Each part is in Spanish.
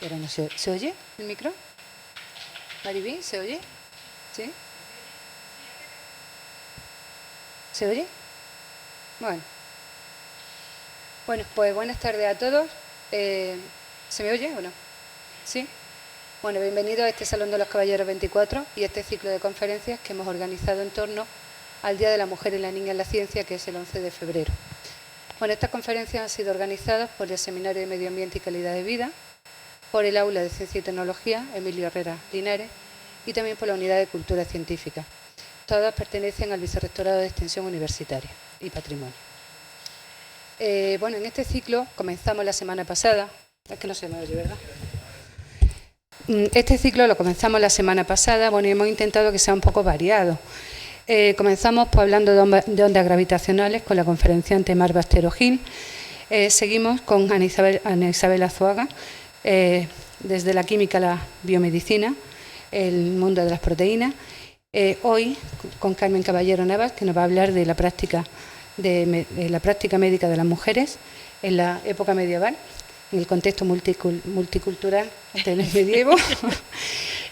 Pero no se oye el micro. Maribí, ¿se oye? ¿Sí? ¿Se oye? Bueno. Bueno, pues buenas tardes a todos. ¿Se me oye o no? ¿Sí? Bueno, bienvenidos a este Salón de los Caballeros 24 y este ciclo de conferencias que hemos organizado en torno al Día de la Mujer y la Niña en la Ciencia, que es el 11 de febrero. Bueno, estas conferencias han sido organizadas por el Seminario de Medio Ambiente y Calidad de Vida, por el Aula de Ciencia y Tecnología Emilio Herrera Linares y también por la Unidad de Cultura Científica. Todas pertenecen al Vicerrectorado de Extensión Universitaria y Patrimonio. Bueno, en este ciclo comenzamos la semana pasada. Es que no se me oye, ¿verdad? Este ciclo lo comenzamos la semana pasada, bueno, y hemos intentado que sea un poco variado. Comenzamos pues, hablando de ondas gravitacionales con la conferenciante Mar Bastero Gil. Seguimos con Ana Isabel Azuaga, desde la química a la biomedicina, el mundo de las proteínas. Hoy con Carmen Caballero Navas, que nos va a hablar de la práctica médica de las mujeres en la época medieval, en el contexto multicultural del medievo.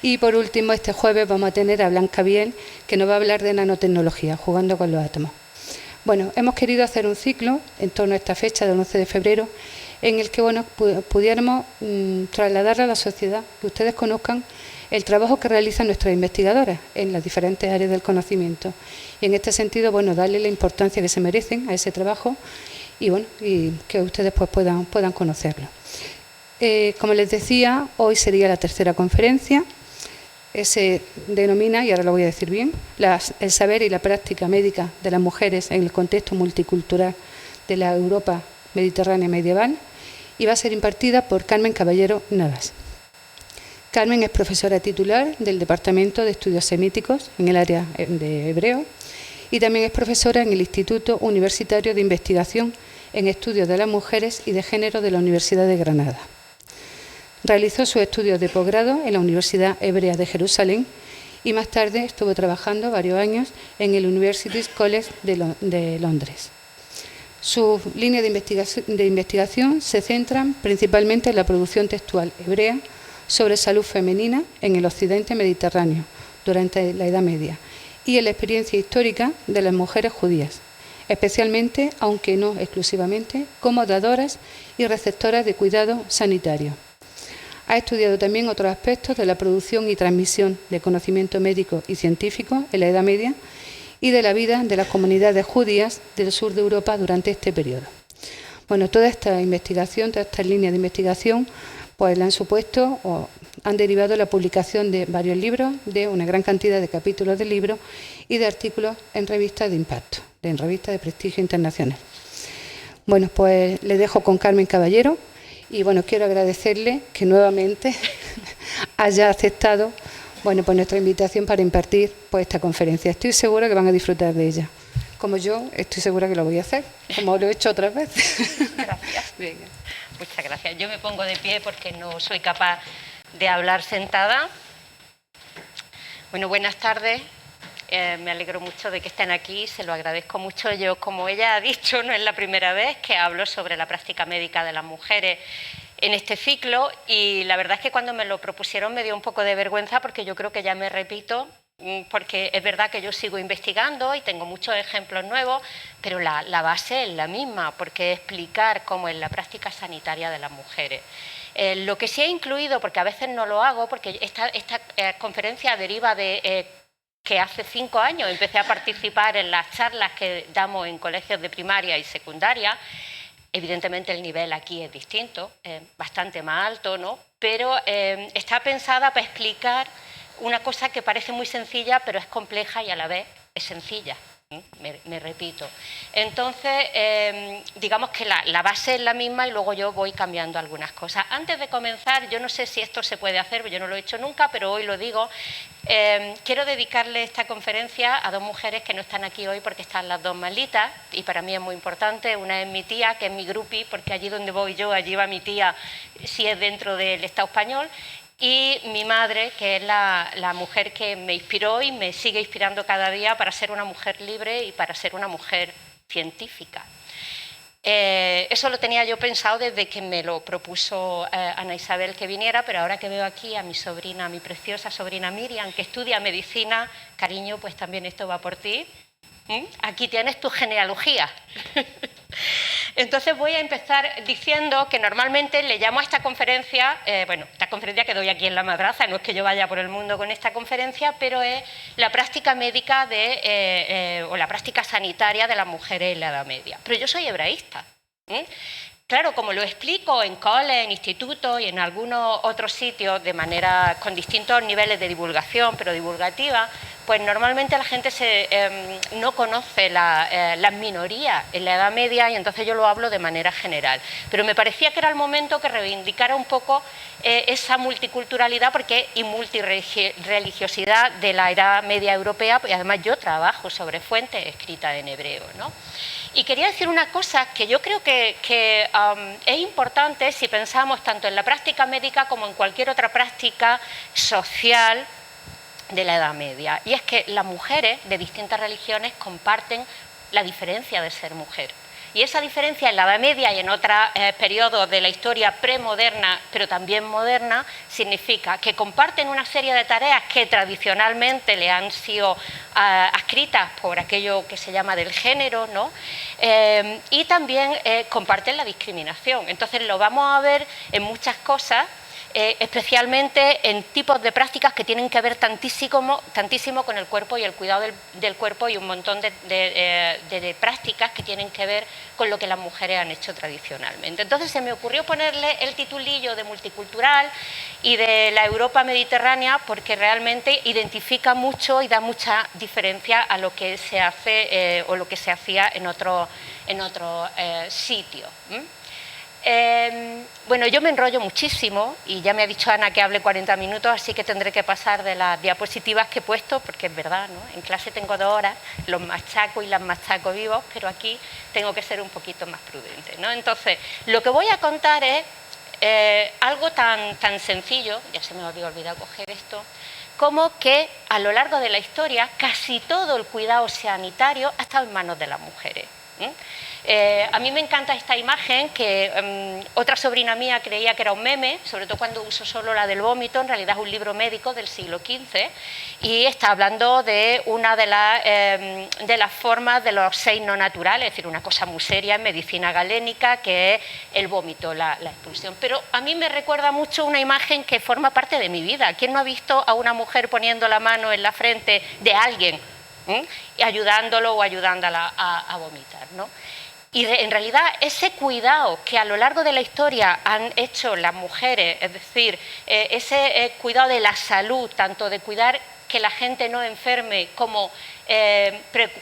Y por último, este jueves vamos a tener a Blanca Biel, que nos va a hablar de nanotecnología, jugando con los átomos. Bueno, hemos querido hacer un ciclo en torno a esta fecha del 11 de febrero, en el que bueno, pudiéramos trasladarle a la sociedad, que ustedes conozcan el trabajo que realizan nuestras investigadoras en las diferentes áreas del conocimiento. Y en este sentido, bueno, darle la importancia que se merecen a ese trabajo y bueno, y que ustedes pues puedan conocerlo. Como les decía, hoy sería la tercera conferencia. Se denomina, y ahora lo voy a decir bien, el saber y la práctica médica de las mujeres en el contexto multicultural de la Europa mediterránea medieval, y va a ser impartida por Carmen Caballero Navas. Carmen es profesora titular del Departamento de Estudios Semíticos en el área de hebreo y también es profesora en el Instituto Universitario de Investigación en Estudios de las Mujeres y de Género de la Universidad de Granada. Realizó sus estudios de posgrado en la Universidad Hebrea de Jerusalén y más tarde estuvo trabajando varios años en el University College de Londres. Sus líneas de investigación se centran principalmente en la producción textual hebrea sobre salud femenina en el occidente mediterráneo durante la Edad Media y en la experiencia histórica de las mujeres judías, especialmente, aunque no exclusivamente, como dadoras y receptoras de cuidado sanitario. Ha estudiado también otros aspectos de la producción y transmisión de conocimiento médico y científico en la Edad Media y de la vida de las comunidades judías del sur de Europa durante este periodo. Bueno, toda esta investigación, todas estas líneas de investigación, pues la han supuesto o han derivado la publicación de varios libros, de una gran cantidad de capítulos de libros y de artículos en revistas de impacto, en revistas de prestigio internacional. Bueno, pues le dejo con Carmen Caballero y bueno, quiero agradecerle que nuevamente haya aceptado bueno, pues nuestra invitación para impartir pues, esta conferencia. Estoy segura que van a disfrutar de ella. Como yo, estoy segura que lo voy a hacer, como lo he hecho otras veces. Gracias. Venga. Muchas gracias. Yo me pongo de pie porque no soy capaz de hablar sentada. Bueno, buenas tardes. Me alegro mucho de que estén aquí, se lo agradezco mucho. Yo, como ella ha dicho, no es la primera vez que hablo sobre la práctica médica de las mujeres en este ciclo y la verdad es que cuando me lo propusieron me dio un poco de vergüenza porque yo creo que ya me repito, porque es verdad que yo sigo investigando y tengo muchos ejemplos nuevos, pero la base es la misma, porque es explicar cómo es la práctica sanitaria de las mujeres. Lo que sí he incluido, porque a veces no lo hago, porque esta conferencia deriva de que hace 5 años empecé a participar en las charlas que damos en colegios de primaria y secundaria. Evidentemente el nivel aquí es distinto, bastante más alto, ¿no? Pero está pensada para explicar una cosa que parece muy sencilla, pero es compleja y a la vez es sencilla. Me repito. Entonces, digamos que la base es la misma y luego yo voy cambiando algunas cosas. Antes de comenzar, yo no sé si esto se puede hacer, yo no lo he hecho nunca, pero hoy lo digo. Quiero dedicarle esta conferencia a 2 mujeres que no están aquí hoy porque están las 2 malitas y para mí es muy importante. Una es mi tía, que es mi groupie, porque allí donde voy yo, allí va mi tía, si es dentro del Estado español. Y mi madre, que es la mujer que me inspiró y me sigue inspirando cada día para ser una mujer libre y para ser una mujer científica. Eso lo tenía yo pensado desde que me lo propuso Ana Isabel que viniera, pero ahora que veo aquí a mi sobrina, a mi preciosa sobrina Miriam, que estudia medicina, cariño, pues también esto va por ti. Aquí tienes tu genealogía. Entonces voy a empezar diciendo que normalmente le llamo a esta conferencia, esta conferencia que doy aquí en La Madraza, no es que yo vaya por el mundo con esta conferencia, pero es la práctica médica o la práctica sanitaria de las mujeres en la Edad Media. Pero yo soy hebraísta. Claro, como lo explico en cole, en institutos y en algunos otros sitios con distintos niveles de divulgación, pero divulgativa, pues normalmente la gente no conoce las minorías en la Edad Media y entonces yo lo hablo de manera general. Pero me parecía que era el momento que reivindicara un poco esa multiculturalidad y multireligiosidad de la Edad Media europea, y además yo trabajo sobre fuentes escritas en hebreo, ¿no? Y quería decir una cosa que yo creo que es importante si pensamos tanto en la práctica médica como en cualquier otra práctica social de la Edad Media, y es que las mujeres de distintas religiones comparten la diferencia de ser mujer. Y esa diferencia en la Edad Media y en otros periodos de la historia premoderna, pero también moderna, significa que comparten una serie de tareas que tradicionalmente le han sido adscritas por aquello que se llama del género, ¿no? Y también comparten la discriminación. Entonces lo vamos a ver en muchas cosas, especialmente en tipos de prácticas que tienen que ver tantísimo con el cuerpo y el cuidado del cuerpo, y un montón de prácticas que tienen que ver con lo que las mujeres han hecho tradicionalmente. Entonces se me ocurrió ponerle el titulillo de multicultural y de la Europa mediterránea porque realmente identifica mucho y da mucha diferencia a lo que se hace o lo que se hacía en otros sitios. Bueno, yo me enrollo muchísimo y ya me ha dicho Ana que hable 40 minutos, así que tendré que pasar de las diapositivas que he puesto, porque es verdad, ¿no? En clase tengo 2 horas, los machaco y las machaco vivos, pero aquí tengo que ser un poquito más prudente, ¿no? Entonces, lo que voy a contar es algo tan sencillo, ya se me había olvidado coger esto, como que a lo largo de la historia casi todo el cuidado sanitario ha estado en manos de las mujeres. A mí me encanta esta imagen que otra sobrina mía creía que era un meme, sobre todo cuando uso solo la del vómito. En realidad es un libro médico del siglo XV y está hablando de una de las formas de los 6 no naturales, es decir, una cosa muy seria en medicina galénica, que es el vómito, la expulsión. Pero a mí me recuerda mucho una imagen que forma parte de mi vida. ¿Quién no ha visto a una mujer poniendo la mano en la frente de alguien y ayudándolo o ayudándola a vomitar, ¿no? Y en realidad ese cuidado que a lo largo de la historia han hecho las mujeres, es decir, ese cuidado de la salud, tanto de cuidar que la gente no enferme como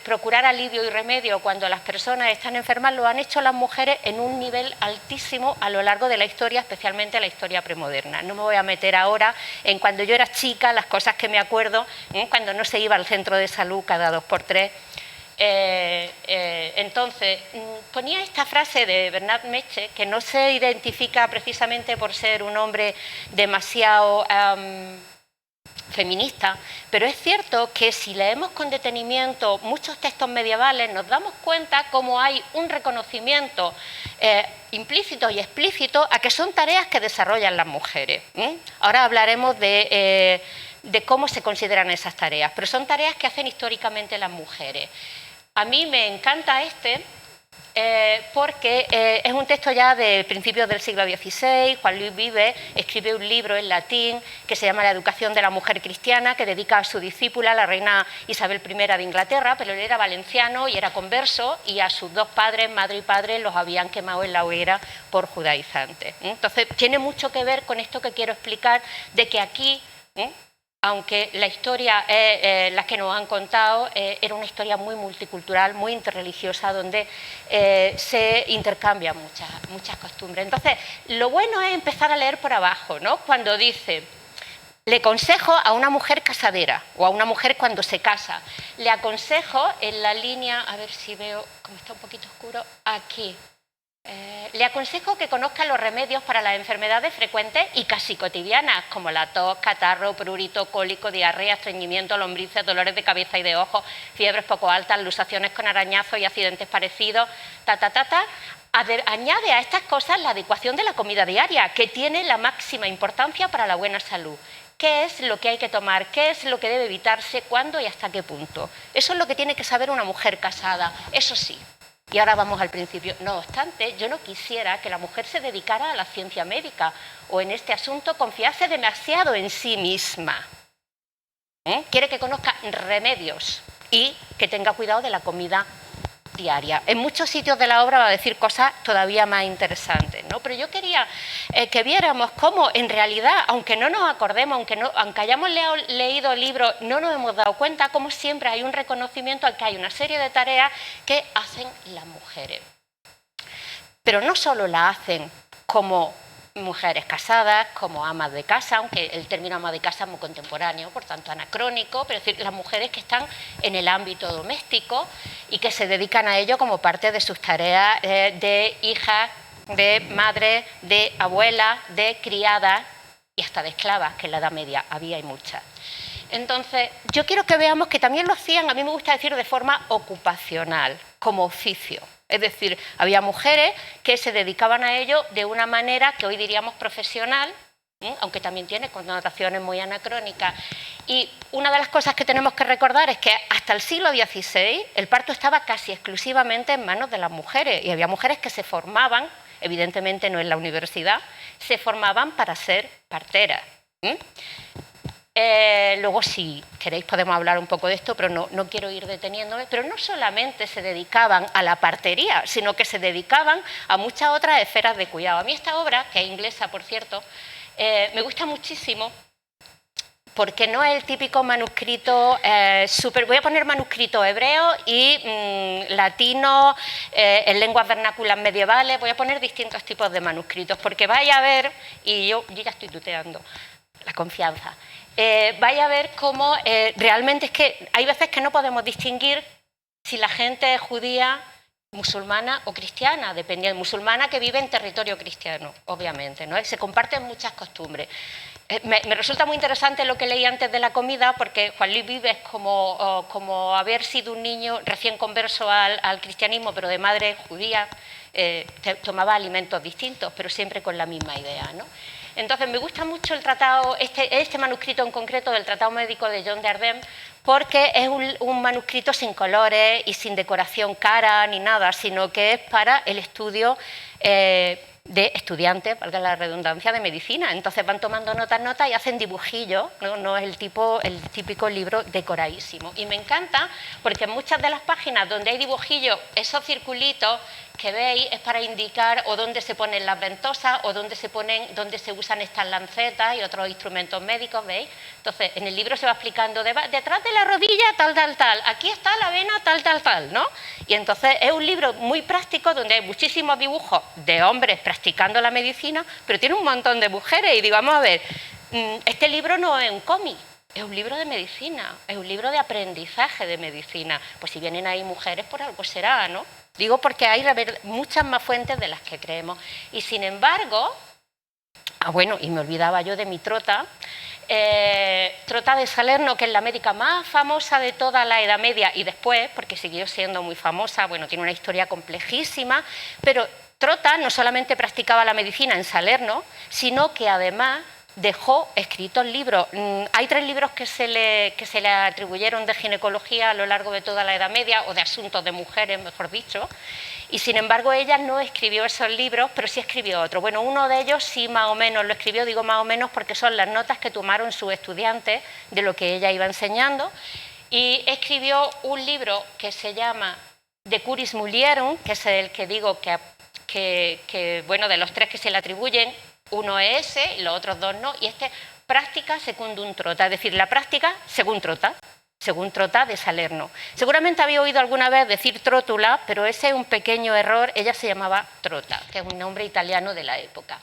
procurar alivio y remedio cuando las personas están enfermas, lo han hecho las mujeres en un nivel altísimo a lo largo de la historia, especialmente la historia premoderna. No me voy a meter ahora en cuando yo era chica, las cosas que me acuerdo, cuando no se iba al centro de salud cada 2 por 3. Entonces, ponía esta frase de Bernard Meche, que no se identifica precisamente por ser un hombre demasiado feminista, pero es cierto que si leemos con detenimiento muchos textos medievales nos damos cuenta cómo hay un reconocimiento implícito y explícito a que son tareas que desarrollan las mujeres. Ahora hablaremos de cómo se consideran esas tareas, pero son tareas que hacen históricamente las mujeres. A mí me encanta porque es un texto ya de principios del siglo XVI. Juan Luis Vives escribe un libro en latín que se llama La educación de la mujer cristiana, que dedica a su discípula, la reina Isabel I de Inglaterra, pero él era valenciano y era converso, y a sus 2 padres, madre y padre, los habían quemado en la hoguera por judaizantes. Entonces, tiene mucho que ver con esto que quiero explicar, de que aquí, aunque la historia es la que nos han contado, era una historia muy multicultural, muy interreligiosa, donde se intercambian muchas costumbres. Entonces, lo bueno es empezar a leer por abajo, ¿no? Cuando dice: le aconsejo a una mujer casadera o a una mujer cuando se casa. Le aconsejo en la línea, a ver si veo, como está un poquito oscuro, aquí. Le aconsejo que conozca los remedios para las enfermedades frecuentes y casi cotidianas, como la tos, catarro, prurito, cólico, diarrea, estreñimiento, lombrices, dolores de cabeza y de ojos, fiebres poco altas, luxaciones con arañazos y accidentes parecidos, añade a estas cosas la adecuación de la comida diaria, que tiene la máxima importancia para la buena salud. ¿Qué es lo que hay que tomar? ¿Qué es lo que debe evitarse? ¿Cuándo y hasta qué punto? Eso es lo que tiene que saber una mujer casada, eso sí. Y ahora vamos al principio. No obstante, yo no quisiera que la mujer se dedicara a la ciencia médica o en este asunto confiase demasiado en sí misma. Quiere que conozca remedios y que tenga cuidado de la comida diaria. En muchos sitios de la obra va a decir cosas todavía más interesantes, ¿no? Pero yo quería que viéramos cómo en realidad, aunque no nos acordemos, aunque hayamos leído libros, no nos hemos dado cuenta cómo siempre hay un reconocimiento a que hay una serie de tareas que hacen las mujeres. Pero no solo la hacen como mujeres casadas, como amas de casa, aunque el término ama de casa es muy contemporáneo, por tanto anacrónico, pero es decir, las mujeres que están en el ámbito doméstico y que se dedican a ello como parte de sus tareas de hijas, de madres, de abuelas, de criadas y hasta de esclavas, que en la Edad Media había y muchas. Entonces, yo quiero que veamos que también lo hacían, a mí me gusta decir, de forma ocupacional, como oficio. Es decir, había mujeres que se dedicaban a ello de una manera que hoy diríamos profesional, aunque también tiene connotaciones muy anacrónicas. Y una de las cosas que tenemos que recordar es que hasta el siglo XVI el parto estaba casi exclusivamente en manos de las mujeres y había mujeres que se formaban, evidentemente no en la universidad, se formaban para ser parteras. Luego, si queréis, podemos hablar un poco de esto, pero no quiero ir deteniéndome. Pero no solamente se dedicaban a la partería, sino que se dedicaban a muchas otras esferas de cuidado. A mí esta obra, que es inglesa, por cierto, me gusta muchísimo porque no es el típico manuscrito voy a poner manuscrito hebreo y latino, en lenguas vernáculas medievales, voy a poner distintos tipos de manuscritos, porque vaya a ver, y yo ya estoy tuteando, la confianza. Vaya a ver cómo realmente es que hay veces que no podemos distinguir si la gente es judía, musulmana o cristiana, dependiendo, musulmana que vive en territorio cristiano, obviamente, ¿no? Se comparten muchas costumbres. Me resulta muy interesante lo que leí antes de la comida, porque Juan Luis Vives, como haber sido un niño recién converso al cristianismo, pero de madre judía, tomaba alimentos distintos, pero siempre con la misma idea, ¿no? Entonces, me gusta mucho el tratado, este manuscrito en concreto del Tratado Médico de John de Ardenne, porque es un manuscrito sin colores y sin decoración cara ni nada, sino que es para el estudio de estudiantes, valga la redundancia, de medicina. Entonces van tomando notas y hacen dibujillos, no es el típico libro decoradísimo. Y me encanta porque en muchas de las páginas donde hay dibujillos, esos circulitos que veis es para indicar o dónde se ponen las ventosas o dónde se usan estas lancetas y otros instrumentos médicos, ¿veis? Entonces, en el libro se va explicando, detrás de la rodilla tal, aquí está la vena tal, ¿no? Y entonces es un libro muy práctico donde hay muchísimos dibujos de hombres practicando la medicina, pero tiene un montón de mujeres y digo, vamos a ver, este libro no es un cómic, es un libro de medicina, es un libro de aprendizaje de medicina. Pues si vienen ahí mujeres, por algo será, ¿no? Digo porque hay muchas más fuentes de las que creemos. Y sin embargo, bueno, y me olvidaba yo de mi Trota, Trota de Salerno, que es la médica más famosa de toda la Edad Media y después, porque siguió siendo muy famosa, bueno, tiene una historia complejísima, pero Trota no solamente practicaba la medicina en Salerno, sino que además dejó escritos libros. Hay 3 libros que se le atribuyeron de ginecología a lo largo de toda la Edad Media, o de asuntos de mujeres, mejor dicho, y sin embargo ella no escribió esos libros, pero sí escribió otros. Bueno, uno de ellos sí más o menos lo escribió, digo más o menos porque son las notas que tomaron sus estudiantes de lo que ella iba enseñando, y escribió un libro que se llama De Curis Mulierum, que es el que digo que bueno, de los 3 que se le atribuyen, uno es ese y los otros 2 no, y práctica secundum Trota, es decir, la práctica según Trota de Salerno. Seguramente había oído alguna vez decir Trótula, pero ese es un pequeño error, ella se llamaba Trota, que es un nombre italiano de la época.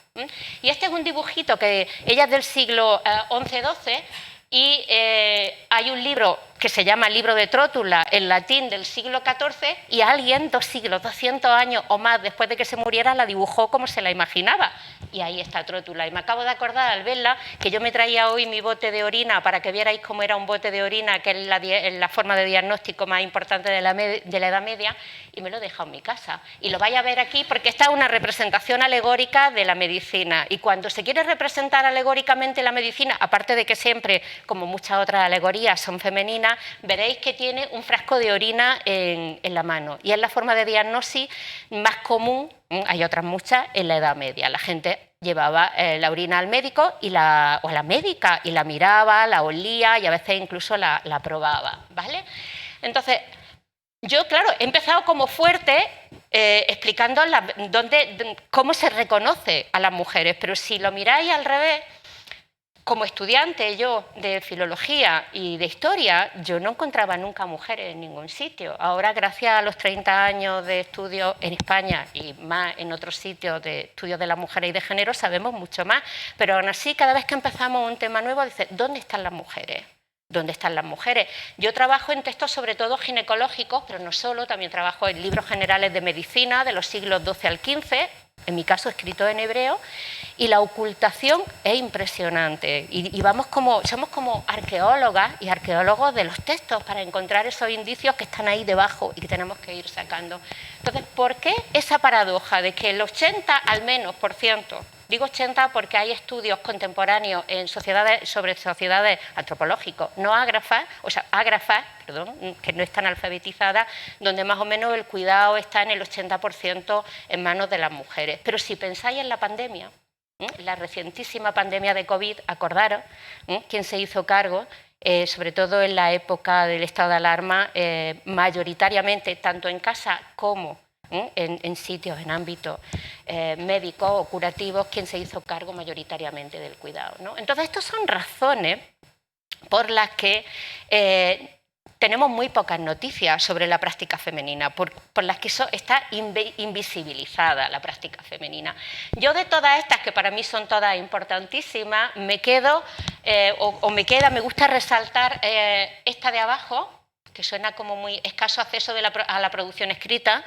Y este es un dibujito que ella es del siglo XI-XII, y hay un libro que se llama Libro de Trótula, en latín del siglo XIV, y alguien 2 siglos, 200 años o más después de que se muriera, la dibujó como se la imaginaba. Y ahí está Trótula. Y me acabo de acordar al verla que yo me traía hoy mi bote de orina para que vierais cómo era un bote de orina, que es la forma de diagnóstico más importante de la Edad Media, y me lo he dejado en mi casa. Y lo vais a ver aquí porque esta es una representación alegórica de la medicina. Y cuando se quiere representar alegóricamente la medicina, aparte de que siempre, como muchas otras alegorías, son femeninas, veréis que tiene un frasco de orina en la mano. Y es la forma de diagnosis más común, hay otras muchas, en la Edad Media. La gente llevaba la orina al médico o a la médica y la miraba, la olía y a veces incluso la probaba, ¿vale? Entonces, yo, claro, he empezado como fuerte explicando cómo se reconoce a las mujeres, pero si lo miráis al revés, como estudiante yo de filología y de historia, yo no encontraba nunca mujeres en ningún sitio. Ahora, gracias a los 30 años de estudio en España y más en otros sitios de estudios de las mujeres y de género, sabemos mucho más. Pero aún así, cada vez que empezamos un tema nuevo, dice, ¿dónde están las mujeres? ¿Dónde están las mujeres? Yo trabajo en textos sobre todo ginecológicos, pero no solo, también trabajo en libros generales de medicina de los siglos XII al XV, en mi caso escrito en hebreo, y la ocultación es impresionante. Y somos como arqueólogas y arqueólogos de los textos para encontrar esos indicios que están ahí debajo y que tenemos que ir sacando. Entonces, ¿por qué esa paradoja de que el 80 al menos por ciento, digo 80 porque hay estudios contemporáneos en sobre sociedades antropológicas no ágrafas, o sea, ágrafas, perdón, que no están alfabetizadas, donde más o menos el cuidado está en el 80% en manos de las mujeres? Pero si pensáis en la pandemia, la recientísima pandemia de COVID, acordaros, quién se hizo cargo, sobre todo en la época del estado de alarma, mayoritariamente, tanto en casa como en sitios, en ámbitos médicos o curativos, quien se hizo cargo mayoritariamente del cuidado, ¿no? Entonces, estas son razones por las que tenemos muy pocas noticias sobre la práctica femenina, por las que está invisibilizada la práctica femenina. Yo de todas estas, que para mí son todas importantísimas, me gusta resaltar esta de abajo, que suena como muy escaso acceso a la producción escrita,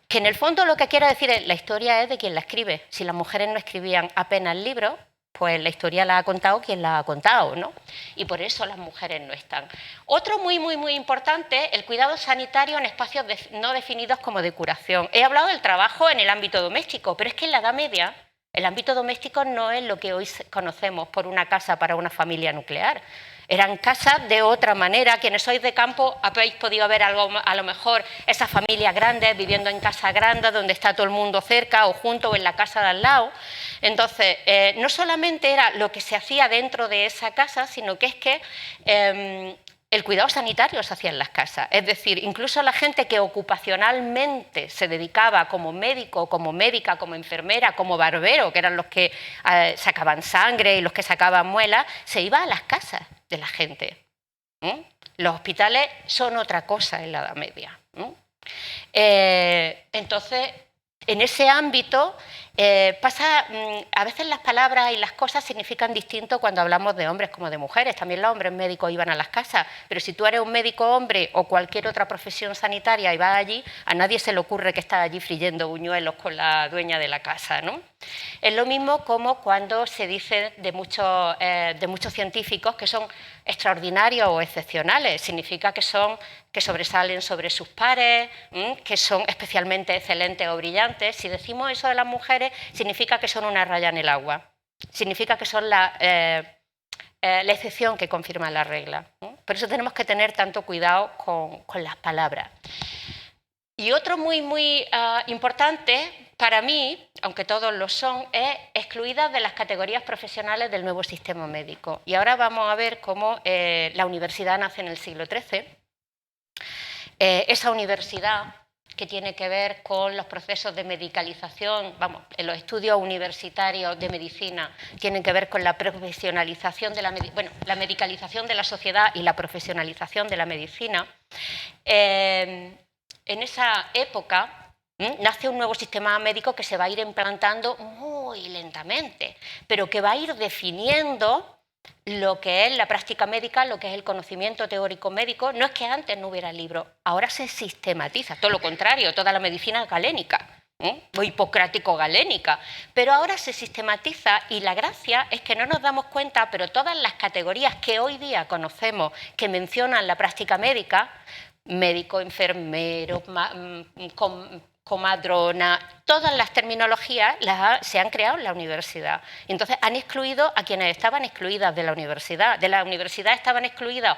que en el fondo lo que quiere decir es la historia es de quien la escribe. Si las mujeres no escribían apenas libros, pues la historia la ha contado quien la ha contado, ¿no? Y por eso las mujeres no están. Otro muy importante, el cuidado sanitario en espacios no definidos como de curación. He hablado del trabajo en el ámbito doméstico, pero es que en la Edad Media el ámbito doméstico no es lo que hoy conocemos por una casa para una familia nuclear. Eran casas de otra manera. Quienes sois de campo habéis podido ver algo, a lo mejor esas familias grandes viviendo en casas grandes donde está todo el mundo cerca o junto o en la casa de al lado. Entonces, no solamente era lo que se hacía dentro de esa casa, sino que es que el cuidado sanitario se hacía en las casas. Es decir, incluso la gente que ocupacionalmente se dedicaba como médico, como médica, como enfermera, como barbero, que eran los que sacaban sangre y los que sacaban muelas, se iba a las casas de la gente. Los hospitales son otra cosa en la Edad Media. Entonces, en ese ámbito a veces las palabras y las cosas significan distinto cuando hablamos de hombres como de mujeres. También los hombres médicos iban a las casas, pero si tú eres un médico hombre o cualquier otra profesión sanitaria y vas allí, a nadie se le ocurre que estás allí friendo buñuelos con la dueña de la casa, ¿no? Es lo mismo como cuando se dice de muchos científicos que son extraordinarios o excepcionales. Significa que sobresalen sobre sus pares, que son especialmente excelentes o brillantes. Si decimos eso de las mujeres, significa que son una raya en el agua. Significa que son la excepción que confirma la regla. Por eso tenemos que tener tanto cuidado con las palabras. Y otro muy importante para mí, aunque todos lo son, es excluidas de las categorías profesionales del nuevo sistema médico. Y ahora vamos a ver cómo la universidad nace en el siglo XIII. Esa universidad que tiene que ver con los procesos de medicalización, en los estudios universitarios de medicina, tienen que ver con la profesionalización de la medicalización de la sociedad y la profesionalización de la medicina. En esa época nace un nuevo sistema médico que se va a ir implantando muy lentamente, pero que va a ir definiendo lo que es la práctica médica, lo que es el conocimiento teórico médico. No es que antes no hubiera libros, ahora se sistematiza, todo lo contrario, toda la medicina galénica, o hipocrático-galénica, pero ahora se sistematiza y la gracia es que no nos damos cuenta, pero todas las categorías que hoy día conocemos que mencionan la práctica médica, médico, enfermero, comadrona, todas las terminologías se han creado en la universidad. Entonces han excluido a quienes estaban excluidas de la universidad. De la universidad estaban excluidas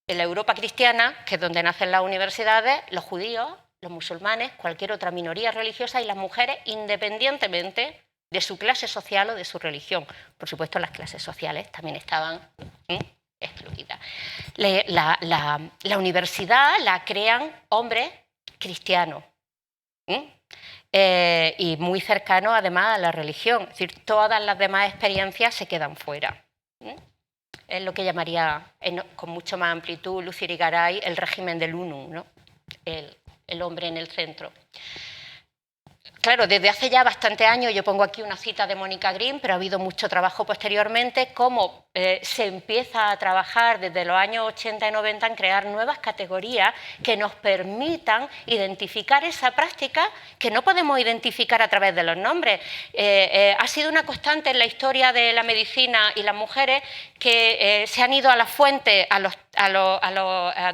en la Europa cristiana, que es donde nacen las universidades, los judíos, los musulmanes, cualquier otra minoría religiosa y las mujeres, independientemente de su clase social o de su religión. Por supuesto, las clases sociales también estaban excluidas. La universidad la crean hombres cristianos. Y muy cercano además a la religión, es decir, todas las demás experiencias se quedan fuera. Es lo que llamaría con mucho más amplitud Lucy Irigaray el régimen del unum, ¿no? El hombre en el centro. Claro, desde hace ya bastantes años, yo pongo aquí una cita de Mónica Green, pero ha habido mucho trabajo posteriormente, cómo se empieza a trabajar desde los años 80 y 90 en crear nuevas categorías que nos permitan identificar esa práctica que no podemos identificar a través de los nombres. Ha sido una constante en la historia de la medicina y las mujeres que se han ido a la fuente, a los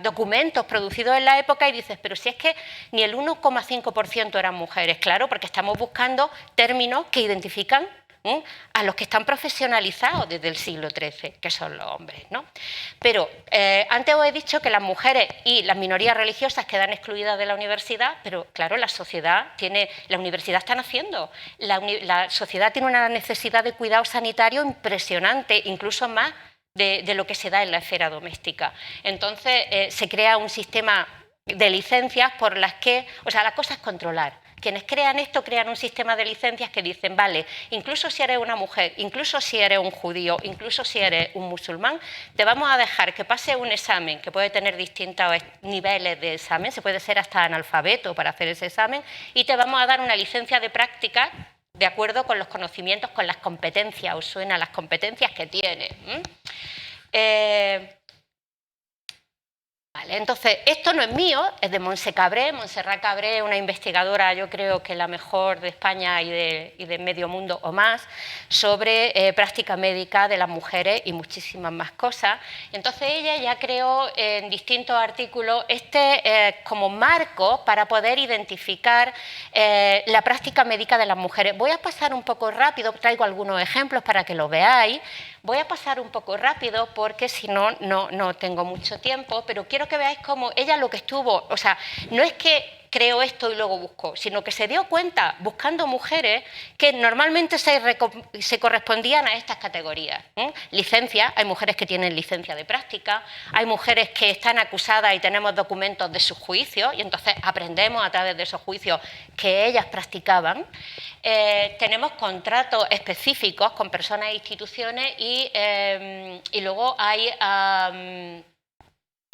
documentos producidos en la época y dices, pero si es que ni el 1,5% eran mujeres, claro, porque estamos buscando términos que identifican a los que están profesionalizados desde el siglo XIII, que son los hombres, ¿no? Pero antes os he dicho que las mujeres y las minorías religiosas quedan excluidas de la universidad, pero claro, la universidad está naciendo, la sociedad tiene una necesidad de cuidado sanitario impresionante, incluso más de lo que se da en la esfera doméstica. Entonces se crea un sistema de licencias por las que, o sea, la cosa es controlar. Quienes crean esto crean un sistema de licencias que dicen, vale, incluso si eres una mujer, incluso si eres un judío, incluso si eres un musulmán, te vamos a dejar que pase un examen que puede tener distintos niveles de examen, se puede ser hasta analfabeto para hacer ese examen, y te vamos a dar una licencia de práctica de acuerdo con los conocimientos, con las competencias, os suena las competencias que tiene. Vale, entonces, esto no es mío, es de Montse Cabré. Montserrat Cabré, una investigadora, yo creo que la mejor de España y de medio mundo o más, sobre práctica médica de las mujeres y muchísimas más cosas. Entonces, ella ya creó en distintos artículos como marco para poder identificar la práctica médica de las mujeres. Voy a pasar un poco rápido, traigo algunos ejemplos para que lo veáis. Voy a pasar un poco rápido porque si no, no tengo mucho tiempo, pero quiero que veáis cómo ella lo que estuvo, o sea, no es que creó esto y luego buscó, sino que se dio cuenta buscando mujeres que normalmente se correspondían a estas categorías. Licencia, hay mujeres que tienen licencia de práctica, hay mujeres que están acusadas y tenemos documentos de sus juicios y entonces aprendemos a través de esos juicios que ellas practicaban. Tenemos contratos específicos con personas e instituciones y luego hay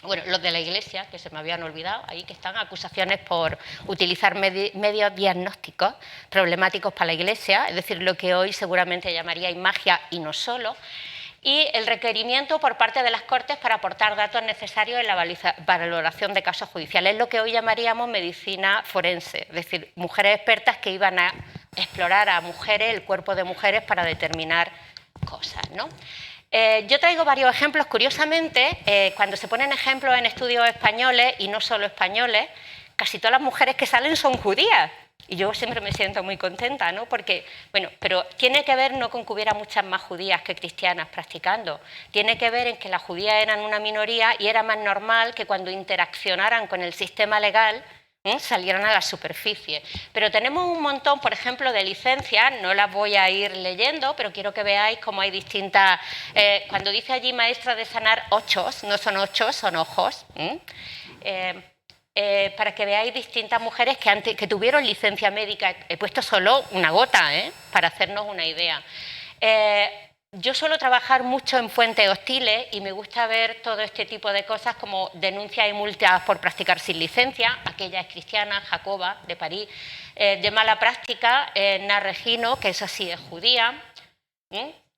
bueno, los de la Iglesia, que se me habían olvidado, ahí que están acusaciones por utilizar medios diagnósticos problemáticos para la Iglesia, es decir, lo que hoy seguramente llamaríais magia y no solo, y el requerimiento por parte de las Cortes para aportar datos necesarios en la valoración de casos judiciales, lo que hoy llamaríamos medicina forense, es decir, mujeres expertas que iban a explorar a mujeres, el cuerpo de mujeres para determinar cosas, ¿no? Yo traigo varios ejemplos, curiosamente, cuando se ponen ejemplos en estudios españoles, y no solo españoles, casi todas las mujeres que salen son judías. Y yo siempre me siento muy contenta, ¿no? Porque, bueno, pero tiene que ver no con que hubiera muchas más judías que cristianas practicando, tiene que ver en que las judías eran una minoría y era más normal que cuando interaccionaran con el sistema legal salieran a la superficie. Pero tenemos un montón, por ejemplo, de licencias, no las voy a ir leyendo, pero quiero que veáis cómo hay distintas... cuando dice allí maestra de sanar ochos, no son ochos, son ojos. Para que veáis distintas mujeres que tuvieron licencia médica. He puesto solo una gota, para hacernos una idea. Yo suelo trabajar mucho en fuentes hostiles y me gusta ver todo este tipo de cosas como denuncias y multas por practicar sin licencia. Aquella es cristiana, Jacoba, de París. De mala práctica, Nar Regino, que esa sí es judía.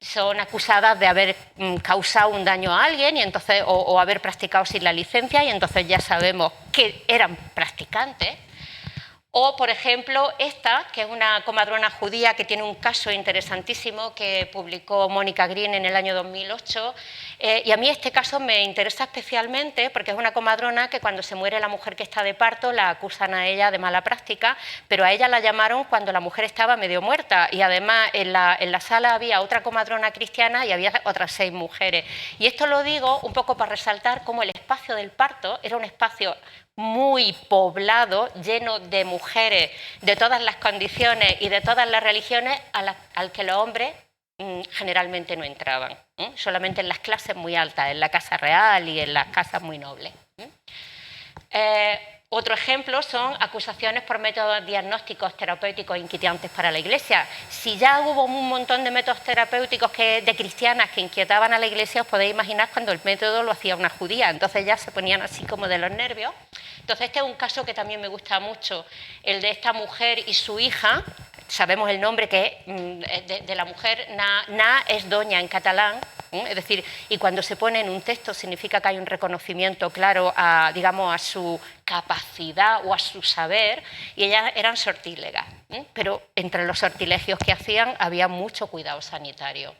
son acusadas de haber causado un daño a alguien y entonces, o haber practicado sin la licencia, y entonces ya sabemos que eran practicantes. O, por ejemplo, esta, que es una comadrona judía que tiene un caso interesantísimo que publicó Mónica Green en el año 2008. Y a mí este caso me interesa especialmente porque es una comadrona que cuando se muere la mujer que está de parto la acusan a ella de mala práctica, pero a ella la llamaron cuando la mujer estaba medio muerta, y además en la sala había otra comadrona cristiana y había otras 6 mujeres. Y esto lo digo un poco para resaltar cómo el espacio del parto era un espacio muy poblado, lleno de mujeres de todas las condiciones y de todas las religiones, al que los hombres generalmente no entraban, solamente en las clases muy altas, en la casa real y en las casas muy nobles. Otro ejemplo son acusaciones por métodos diagnósticos terapéuticos inquietantes para la Iglesia. Si ya hubo un montón de métodos terapéuticos de cristianas que inquietaban a la Iglesia, os podéis imaginar cuando el método lo hacía una judía, entonces ya se ponían así como de los nervios. Entonces este es un caso que también me gusta mucho, el de esta mujer y su hija. Sabemos el nombre que es de la mujer, Na es doña en catalán, es decir, y cuando se pone en un texto significa que hay un reconocimiento claro a, digamos, a su capacidad o a su saber, y ellas eran sortílegas, pero entre los sortilegios que hacían había mucho cuidado sanitario.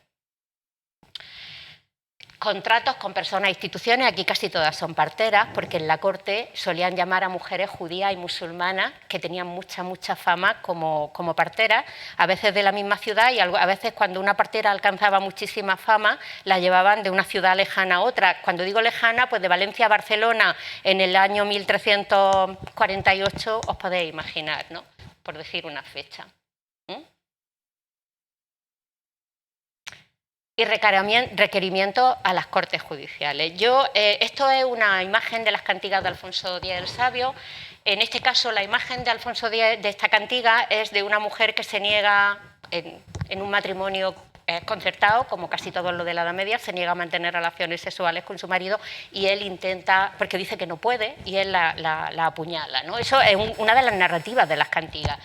Contratos con personas e instituciones, aquí casi todas son parteras, porque en la corte solían llamar a mujeres judías y musulmanas que tenían mucha fama como parteras, a veces de la misma ciudad, y a veces cuando una partera alcanzaba muchísima fama, la llevaban de una ciudad lejana a otra. Cuando digo lejana, pues de Valencia a Barcelona en el año 1348, os podéis imaginar, ¿no? Por decir una fecha. Y requerimientos a las Cortes Judiciales. Esto es una imagen de las cantigas de Alfonso X el Sabio. En este caso, la imagen de Alfonso X de esta cantiga es de una mujer que se niega en un matrimonio concertado, como casi todo lo de la Edad Media, se niega a mantener relaciones sexuales con su marido, y él intenta, porque dice que no puede, y él la apuñala, ¿no? Eso es una de las narrativas de las cantigas.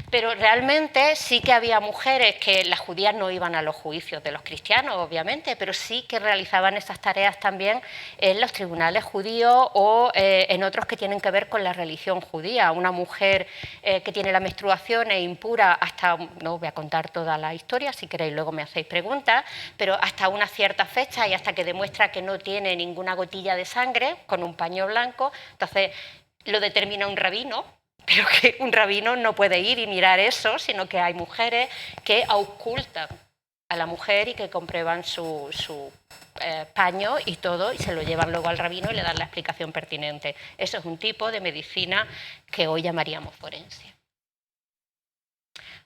Pero realmente sí que había mujeres que las judías no iban a los juicios de los cristianos, obviamente, pero sí que realizaban esas tareas también en los tribunales judíos o en otros que tienen que ver con la religión judía. Una mujer que tiene la menstruación e impura hasta, no voy a contar toda la historia, si queréis luego me hacéis preguntas, pero hasta una cierta fecha y hasta que demuestra que no tiene ninguna gotilla de sangre, con un paño blanco, entonces lo determina un rabino. Pero que un rabino no puede ir y mirar eso, sino que hay mujeres que auscultan a la mujer y que comprueban su paño y todo, y se lo llevan luego al rabino y le dan la explicación pertinente. Eso es un tipo de medicina que hoy llamaríamos forense.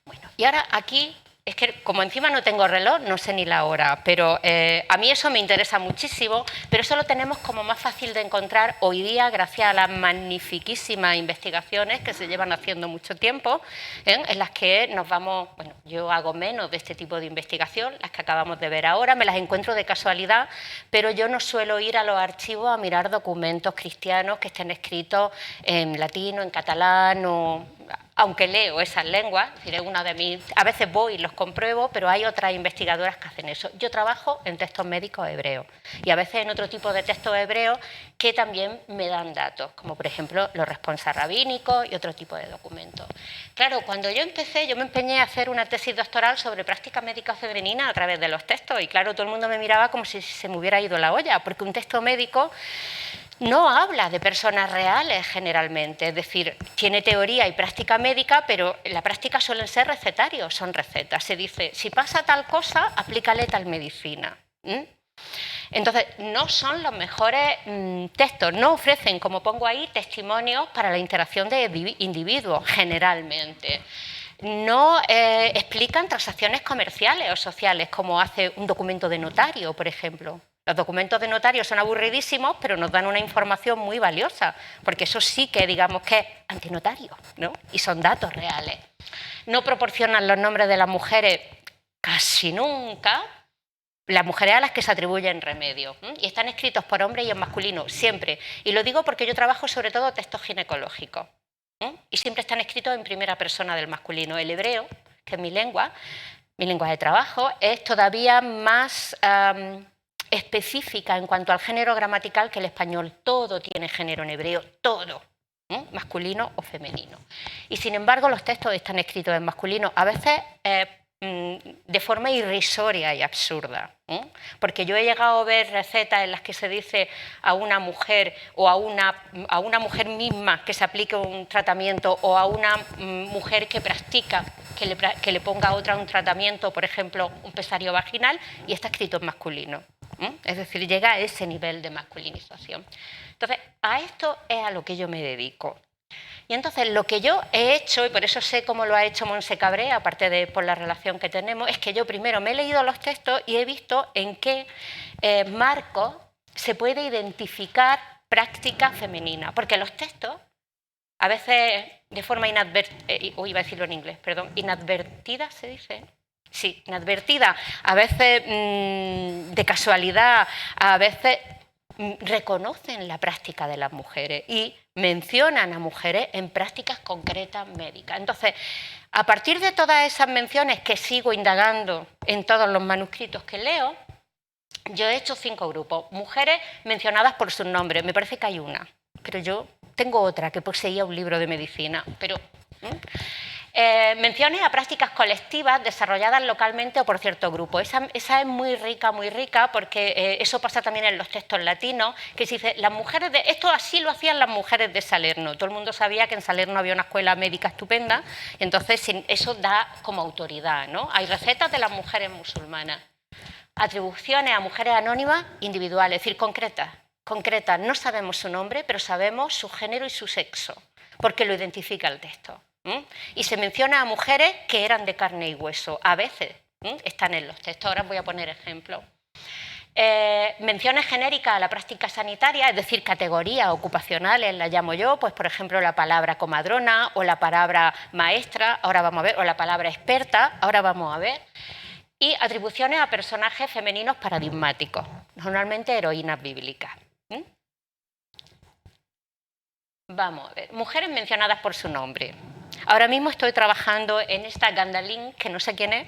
Bueno, y ahora aquí, es que como encima no tengo reloj, no sé ni la hora, pero a mí eso me interesa muchísimo, pero eso lo tenemos como más fácil de encontrar hoy día gracias a las magnifiquísimas investigaciones que se llevan haciendo mucho tiempo, en las que nos vamos, bueno, yo hago menos de este tipo de investigación, las que acabamos de ver ahora, me las encuentro de casualidad, pero yo no suelo ir a los archivos a mirar documentos cristianos que estén escritos en latino, en catalán, o aunque leo esas lenguas, es decir, una de mis, a veces voy y los compruebo, pero hay otras investigadoras que hacen eso. Yo trabajo en textos médicos hebreos y a veces en otro tipo de textos hebreos que también me dan datos, como por ejemplo los responsas rabínicos y otro tipo de documentos. Claro, cuando yo empecé, yo me empeñé a hacer una tesis doctoral sobre práctica médica femenina a través de los textos, y claro, todo el mundo me miraba como si se me hubiera ido la olla, porque un texto médico no habla de personas reales generalmente, es decir, tiene teoría y práctica médica, pero la práctica suelen ser recetarios, son recetas. Se dice, si pasa tal cosa, aplícale tal medicina. Entonces, no son los mejores textos, no ofrecen, como pongo ahí, testimonios para la interacción de individuos, generalmente. No explican transacciones comerciales o sociales, como hace un documento de notario, por ejemplo. Los documentos de notario son aburridísimos, pero nos dan una información muy valiosa, porque eso sí que digamos que es antinotario, ¿no? Y son datos reales. No proporcionan los nombres de las mujeres casi nunca, las mujeres a las que se atribuyen remedios, y están escritos por hombres y en masculino, siempre. Y lo digo porque yo trabajo sobre todo textos ginecológicos, y siempre están escritos en primera persona del masculino. El hebreo, que es mi lengua, mi lengua de trabajo, es todavía más específica en cuanto al género gramatical que el español. Todo tiene género en hebreo, todo, masculino o femenino. Y sin embargo los textos están escritos en masculino, a veces de forma irrisoria y absurda, porque yo he llegado a ver recetas en las que se dice a una mujer o a una mujer misma que se aplique un tratamiento, o a una mujer que practica que le ponga a otra un tratamiento, por ejemplo un pesario vaginal, y está escrito en masculino. Es decir, llega a ese nivel de masculinización. Entonces, a esto es a lo que yo me dedico. Y entonces lo que yo he hecho, y por eso sé cómo lo ha hecho Montse Cabré, aparte de por la relación que tenemos, es que yo primero me he leído los textos y he visto en qué marcos se puede identificar práctica femenina. Porque los textos, a veces de forma inadvertida, ¿se dice? Sí, inadvertida, a veces de casualidad, a veces reconocen la práctica de las mujeres y mencionan a mujeres en prácticas concretas médicas. Entonces, a partir de todas esas menciones que sigo indagando en todos los manuscritos que leo, yo he hecho 5 grupos. Mujeres mencionadas por sus nombres, me parece que hay una, pero yo tengo otra que poseía un libro de medicina, pero... menciones a prácticas colectivas desarrolladas localmente o por cierto grupo. Esa es muy rica, porque eso pasa también en los textos latinos, que se dice, las mujeres de... Esto así lo hacían las mujeres de Salerno. Todo el mundo sabía que en Salerno había una escuela médica estupenda, y entonces eso da como autoridad, ¿no? Hay recetas de las mujeres musulmanas. Atribuciones a mujeres anónimas individuales, es decir, concretas. No sabemos su nombre, pero sabemos su género y su sexo, porque lo identifica el texto. Y se menciona a mujeres que eran de carne y hueso, a veces están en los textos. Ahora voy a poner ejemplos. Menciones genéricas a la práctica sanitaria, es decir, categorías ocupacionales, las llamo yo, pues por ejemplo la palabra comadrona o la palabra maestra, ahora vamos a ver, o la palabra experta, ahora vamos a ver. Y atribuciones a personajes femeninos paradigmáticos, normalmente heroínas bíblicas. Vamos a ver, mujeres mencionadas por su nombre. Ahora mismo estoy trabajando en esta Gandalin, que no sé quién es,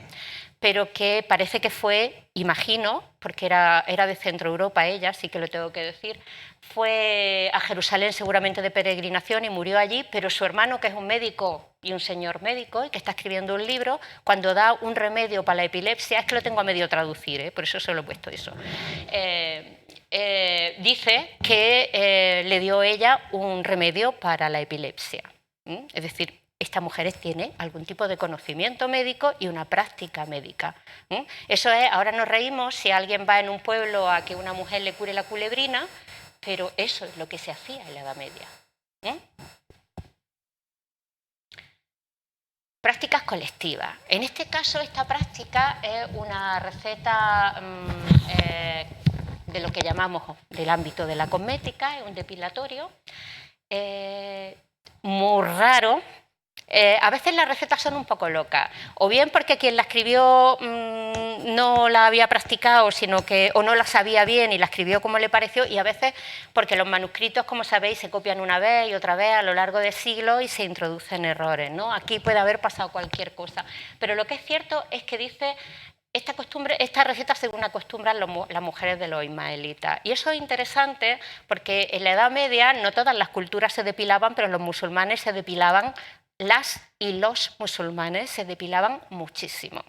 pero que parece que fue, imagino, porque era de Centro Europa ella, sí que lo tengo que decir, fue a Jerusalén seguramente de peregrinación y murió allí, pero su hermano, que es un médico y un señor médico, y que está escribiendo un libro, cuando da un remedio para la epilepsia, es que lo tengo a medio traducir, por eso solo he puesto eso, dice que le dio ella un remedio para la epilepsia. Es decir, esta mujer tiene algún tipo de conocimiento médico y una práctica médica. Eso es, ahora nos reímos si alguien va en un pueblo a que una mujer le cure la culebrina, pero eso es lo que se hacía en la Edad Media. Prácticas colectivas. En este caso, esta práctica es una receta de lo que llamamos del ámbito de la cosmética, es un depilatorio muy raro. A veces las recetas son un poco locas, o bien porque quien la escribió no la había practicado, o no la sabía bien y la escribió como le pareció, y a veces porque los manuscritos, como sabéis, se copian una vez y otra vez a lo largo de siglos y se introducen errores, ¿no? Aquí puede haber pasado cualquier cosa, pero lo que es cierto es que dice... Esta receta según acostumbran las mujeres de los ismaelitas. Y eso es interesante porque en la Edad Media no todas las culturas se depilaban, pero los musulmanes se depilaban, las y los musulmanes se depilaban muchísimo.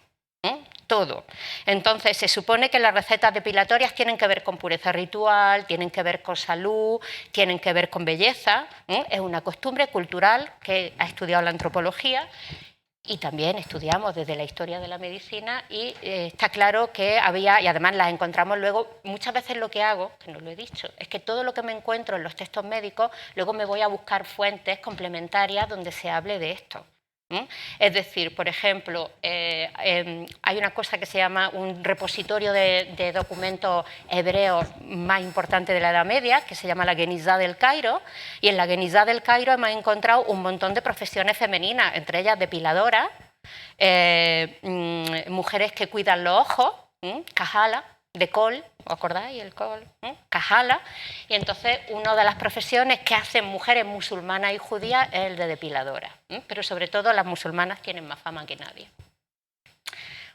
Todo. Entonces se supone que las recetas depilatorias tienen que ver con pureza ritual, tienen que ver con salud, tienen que ver con belleza. Es una costumbre cultural que ha estudiado la antropología. Y también estudiamos desde la historia de la medicina y está claro que había, y además las encontramos luego, muchas veces lo que hago, que no lo he dicho, es que todo lo que me encuentro en los textos médicos, luego me voy a buscar fuentes complementarias donde se hable de esto. Es decir, por ejemplo, hay una cosa que se llama un repositorio de documentos hebreos más importante de la Edad Media, que se llama la Genizá del Cairo, y en la Genizá del Cairo hemos encontrado un montón de profesiones femeninas, entre ellas depiladoras, mujeres que cuidan los ojos, kajala, de col, ¿os acordáis? El col, kajala, y entonces una de las profesiones que hacen mujeres musulmanas y judías es el de depiladora, pero sobre todo las musulmanas tienen más fama que nadie.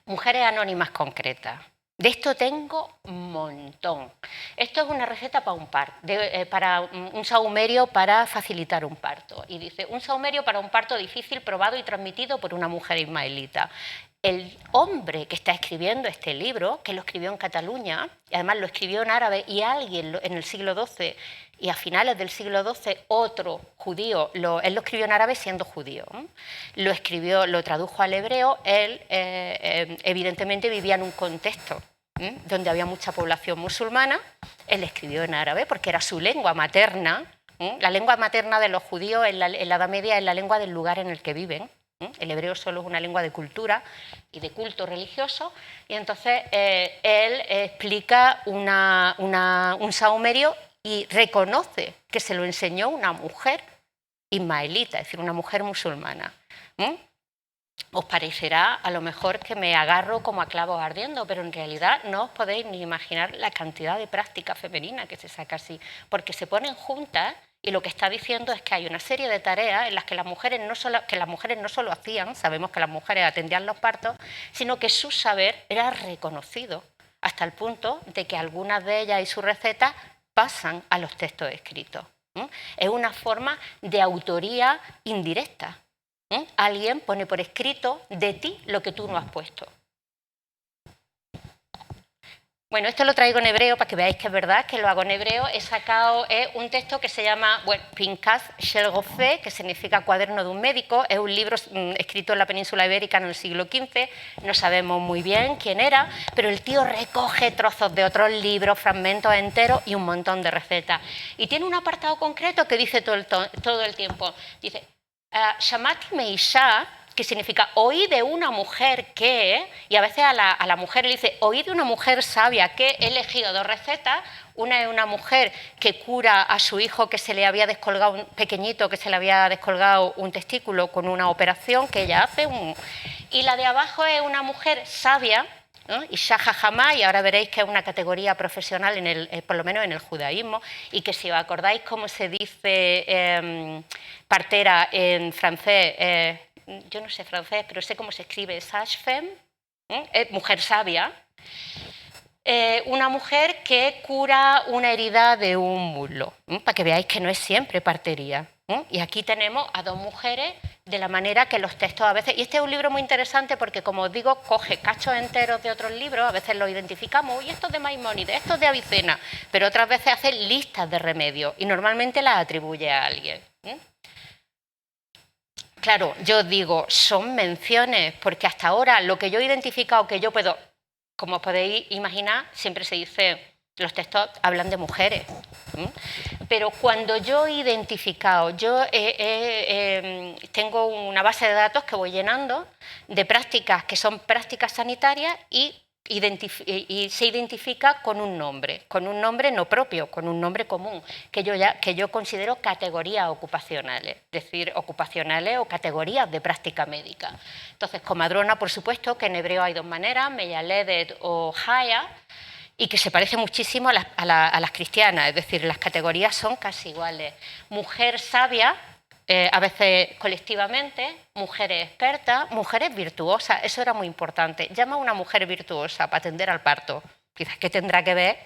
mujeres anónimas concretas. De esto tengo un montón. Esto es una receta para para un sahumerio para facilitar un parto. Y dice, un sahumerio para un parto difícil, probado y transmitido por una mujer ismaelita. El hombre que está escribiendo este libro, que lo escribió en Cataluña, y además lo escribió en árabe, y alguien en el siglo XII y a finales del siglo XII, otro judío, él lo escribió en árabe siendo judío, lo tradujo al hebreo, él evidentemente vivía en un contexto donde había mucha población musulmana, él escribió en árabe porque era su lengua materna. La lengua materna de los judíos en la Edad Media es la lengua del lugar en el que viven. El hebreo solo es una lengua de cultura y de culto religioso, y entonces él explica un sahumerio y reconoce que se lo enseñó una mujer ismaelita, es decir, una mujer musulmana. Os parecerá a lo mejor que me agarro como a clavos ardiendo, pero en realidad no os podéis ni imaginar la cantidad de práctica femenina que se saca así, porque se ponen juntas. Y lo que está diciendo es que hay una serie de tareas en las que las mujeres no solo hacían, sabemos que las mujeres atendían los partos, sino que su saber era reconocido, hasta el punto de que algunas de ellas y sus recetas pasan a los textos escritos. Es una forma de autoría indirecta. Alguien pone por escrito de ti lo que tú no has puesto. Bueno, esto lo traigo en hebreo para que veáis que es verdad que lo hago en hebreo. He sacado un texto que se llama Pincas Shel Rofé, que significa cuaderno de un médico. Es un libro escrito en la península ibérica en el siglo XV. No sabemos muy bien quién era, pero el tío recoge trozos de otros libros, fragmentos enteros y un montón de recetas. Y tiene un apartado concreto que dice todo el tiempo. Dice, Shamati Meisha, que significa oí de una mujer que, y a veces a la mujer le dice, oí de una mujer sabia que, he elegido dos recetas. Una es una mujer que cura a su hijo que se le había descolgado, un pequeñito, que se le había descolgado un testículo con una operación que ella hace. Y la de abajo es una mujer sabia, ¿no? Y Shaha Hamá, y ahora veréis que es una categoría profesional, por lo menos en el judaísmo, y que si os acordáis cómo se dice partera en francés, yo no sé francés, pero sé cómo se escribe sage-femme, mujer sabia, una mujer que cura una herida de un muslo, para que veáis que no es siempre partería. Y aquí tenemos a dos mujeres de la manera que los textos a veces... Y este es un libro muy interesante porque, como os digo, coge cachos enteros de otros libros, a veces los identificamos, y esto es de Maimónides, esto es de Avicena, pero otras veces hace listas de remedios y normalmente las atribuye a alguien. Claro, yo digo, son menciones, porque hasta ahora lo que yo he identificado, que yo puedo, como os podéis imaginar, siempre se dice, los textos hablan de mujeres, pero cuando yo he identificado, tengo una base de datos que voy llenando de prácticas que son prácticas sanitarias y se identifica con un nombre no propio, con un nombre común, que yo considero categorías ocupacionales, es decir, ocupacionales o categorías de práctica médica. Entonces, comadrona, por supuesto, que en hebreo hay dos maneras, meyaledet o haya, y que se parece muchísimo a las cristianas, es decir, las categorías son casi iguales. Mujer sabia, a veces colectivamente, mujeres expertas, mujeres virtuosas, eso era muy importante. Llama a una mujer virtuosa para atender al parto, quizás que tendrá que ver,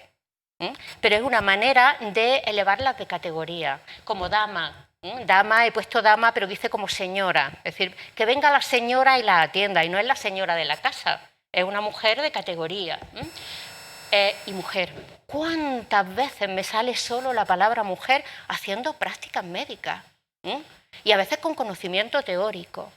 pero es una manera de elevarlas de categoría, como dama. Dama, he puesto dama, pero dice como señora, es decir, que venga la señora y la atienda, y no es la señora de la casa, es una mujer de categoría. Y mujer, ¿cuántas veces me sale solo la palabra mujer haciendo prácticas médicas? Y a veces con conocimiento teórico.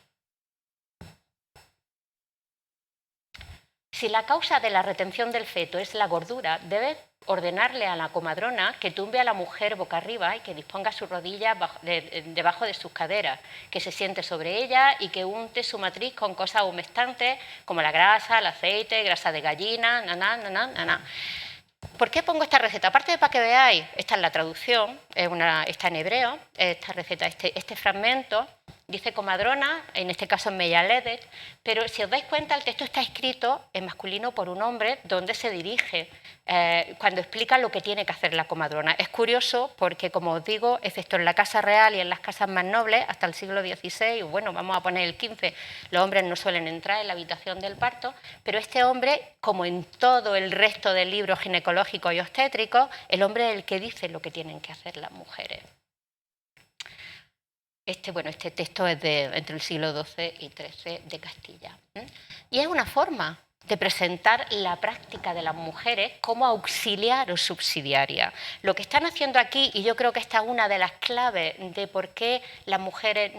Si la causa de la retención del feto es la gordura, debe ordenarle a la comadrona que tumbe a la mujer boca arriba y que disponga sus rodillas debajo de sus caderas, que se siente sobre ella y que unte su matriz con cosas humectantes como la grasa, el aceite, grasa de gallina, ¿Por qué pongo esta receta? Aparte de para que veáis, esta es la traducción, está en hebreo, esta receta, este fragmento dice comadrona, en este caso en Mellalede, pero si os dais cuenta el texto está escrito en masculino por un hombre donde se dirige cuando explica lo que tiene que hacer la comadrona. Es curioso porque, como os digo, excepto en la casa real y en las casas más nobles, hasta el siglo XVI, bueno, vamos a poner el XV, los hombres no suelen entrar en la habitación del parto, pero este hombre, como en todo el resto de libros ginecológicos y obstétricos, el hombre es el que dice lo que tienen que hacer las mujeres. Este texto es entre el siglo XII y XIII de Castilla. Y es una forma de presentar la práctica de las mujeres como auxiliar o subsidiaria. Lo que están haciendo aquí, y yo creo que esta es una de las claves de por qué las mujeres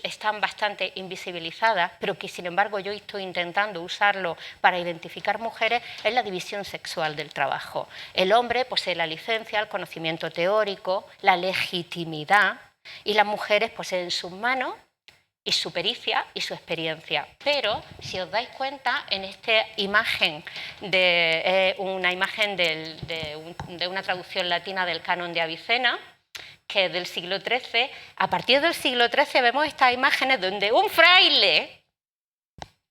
están bastante invisibilizadas, pero que sin embargo yo estoy intentando usarlo para identificar mujeres, es la división sexual del trabajo. El hombre posee la licencia, el conocimiento teórico, la legitimidad, y las mujeres poseen en sus manos y su pericia y su experiencia. Pero, si os dais cuenta, en esta imagen, una imagen de una traducción latina del canon de Avicena, que es del siglo XIII, a partir del siglo XIII vemos estas imágenes donde un fraile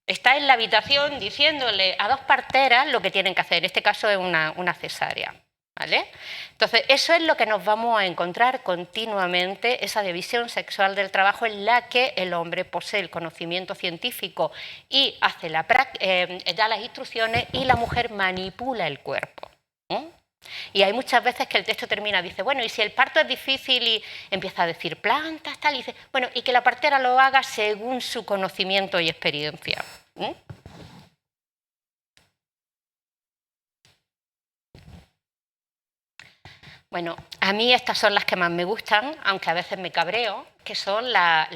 está en la habitación diciéndole a dos parteras lo que tienen que hacer. En este caso es una cesárea. ¿Vale? Entonces, eso es lo que nos vamos a encontrar continuamente, esa división sexual del trabajo en la que el hombre posee el conocimiento científico y hace da las instrucciones y la mujer manipula el cuerpo. Y hay muchas veces que el texto termina, dice, bueno, y si el parto es difícil y empieza a decir plantas, tal, y dice, bueno, y que la partera lo haga según su conocimiento y experiencia. Bueno, a mí estas son las que más me gustan, aunque a veces me cabreo, que son las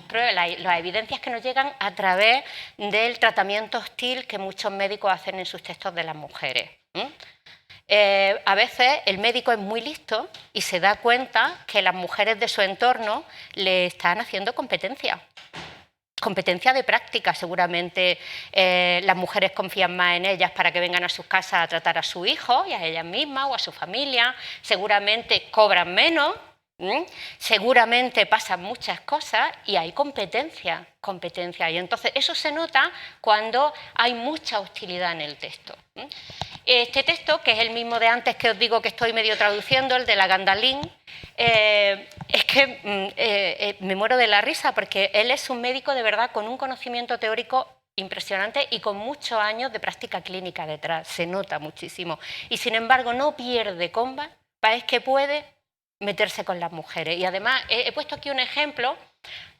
pruebas, las evidencias que nos llegan a través del tratamiento hostil que muchos médicos hacen en sus textos de las mujeres. A veces el médico es muy listo y se da cuenta que las mujeres de su entorno le están haciendo competencia de práctica. Seguramente las mujeres confían más en ellas para que vengan a sus casas a tratar a su hijo y a ellas mismas o a su familia. Seguramente cobran menos, seguramente pasan muchas cosas y hay competencia. Y entonces eso se nota cuando hay mucha hostilidad en el texto. Este texto, que es el mismo de antes que os digo que estoy medio traduciendo, el de la Gandalín, es que me muero de la risa porque él es un médico de verdad con un conocimiento teórico impresionante y con muchos años de práctica clínica detrás, se nota muchísimo. Y sin embargo no pierde comba, es que puede meterse con las mujeres. Y además he puesto aquí un ejemplo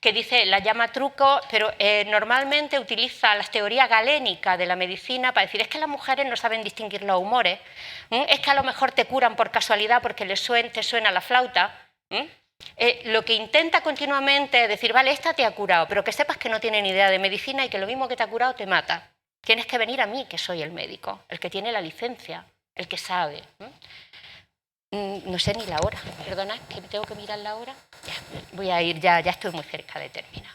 que dice, la llama truco, pero normalmente utiliza las teorías galénicas de la medicina para decir, es que las mujeres no saben distinguir los humores, es que a lo mejor te curan por casualidad porque te suena la flauta. Lo que intenta continuamente es decir, vale, esta te ha curado, pero que sepas que no tiene ni idea de medicina y que lo mismo que te ha curado te mata. Tienes que venir a mí, que soy el médico, el que tiene la licencia, el que sabe. No sé ni la hora, perdona, que tengo que mirar la hora. Ya, voy a ir, ya estoy muy cerca de terminar.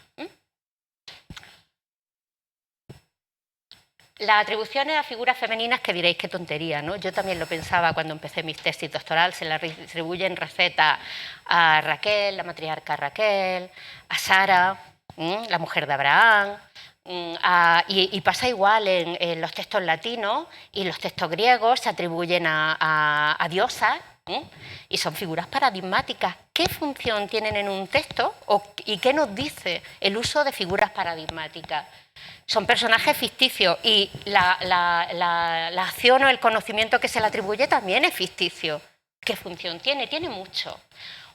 Las atribuciones a figuras femeninas, que diréis qué tontería, ¿no? Yo también lo pensaba cuando empecé mis tesis doctorales, se las atribuyen recetas a Raquel, la matriarca Raquel, a Sara, la mujer de Abraham, y pasa igual en los textos latinos y los textos griegos, se atribuyen a diosas, y son figuras paradigmáticas. ¿Qué función tienen en un texto y qué nos dice el uso de figuras paradigmáticas? Son personajes ficticios y la acción o el conocimiento que se le atribuye también es ficticio. ¿Qué función tiene? Tiene mucho.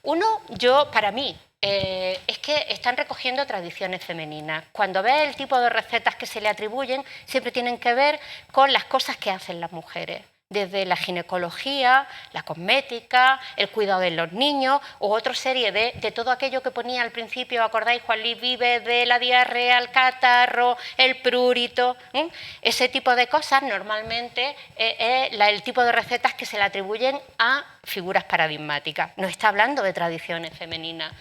Uno, para mí, es que están recogiendo tradiciones femeninas. Cuando ves el tipo de recetas que se le atribuyen, siempre tienen que ver con las cosas que hacen las mujeres. Desde la ginecología, la cosmética, el cuidado de los niños o otra serie de todo aquello que ponía al principio, ¿acordáis? Juan Luis Vives, de la diarrea, el catarro, el prurito. Ese tipo de cosas normalmente es el tipo de recetas que se le atribuyen a figuras paradigmáticas. Nos está hablando de tradiciones femeninas.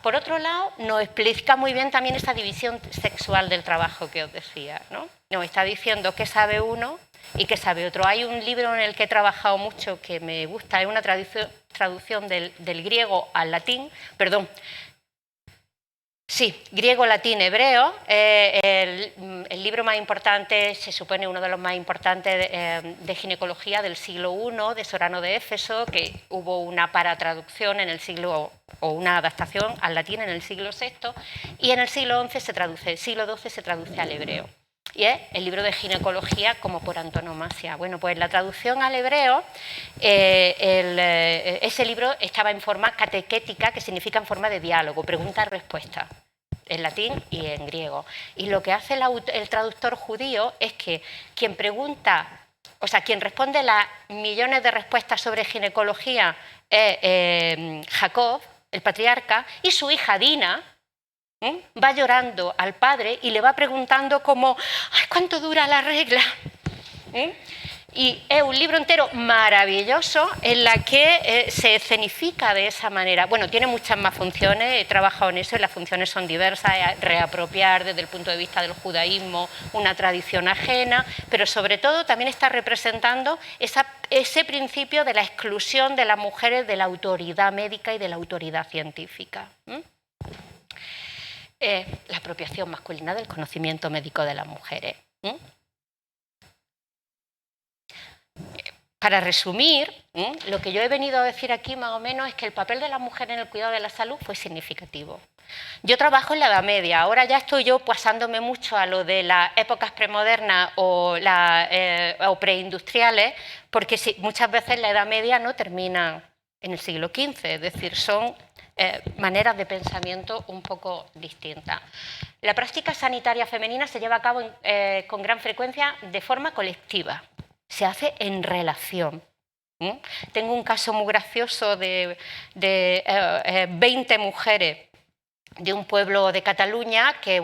Por otro lado, nos explica muy bien también esa división sexual del trabajo que os decía, ¿no? Nos está diciendo qué sabe uno y qué sabe otro. Hay un libro en el que he trabajado mucho que me gusta, es una traducción del griego al latín, perdón, Sí, griego, latín, hebreo. El libro más importante, se supone uno de los más importantes de ginecología del siglo I, de Sorano de Éfeso, que hubo una paratraducción en el siglo, o una adaptación al latín en el siglo VI, y en el siglo XI se traduce, el siglo XII se traduce al hebreo. Y es el libro de ginecología como por antonomasia. Bueno, pues la traducción al hebreo, ese libro estaba en forma catequética, que significa en forma de diálogo, pregunta-respuesta, en latín y en griego. Y lo que hace el traductor judío es que quien pregunta, o sea, quien responde las millones de respuestas sobre ginecología es Jacob, el patriarca, y su hija Dina, va llorando al padre y le va preguntando como, ay, ¿cuánto dura la regla? Y es un libro entero maravilloso en la que se escenifica de esa manera. Bueno, tiene muchas más funciones, he trabajado en eso y las funciones son diversas, reapropiar desde el punto de vista del judaísmo una tradición ajena, pero sobre todo también está representando ese principio de la exclusión de las mujeres de la autoridad médica y de la autoridad científica. La apropiación masculina del conocimiento médico de las mujeres. Para resumir, lo que yo he venido a decir aquí más o menos es que el papel de la mujer en el cuidado de la salud fue significativo. Yo trabajo en la Edad Media, ahora ya estoy yo pasándome mucho a lo de las épocas premodernas o preindustriales, porque muchas veces la Edad Media no termina en el siglo XV, es decir, son maneras de pensamiento un poco distintas. La práctica sanitaria femenina se lleva a cabo con gran frecuencia de forma colectiva, se hace en relación. Tengo un caso muy gracioso de 20 mujeres de un pueblo de Cataluña que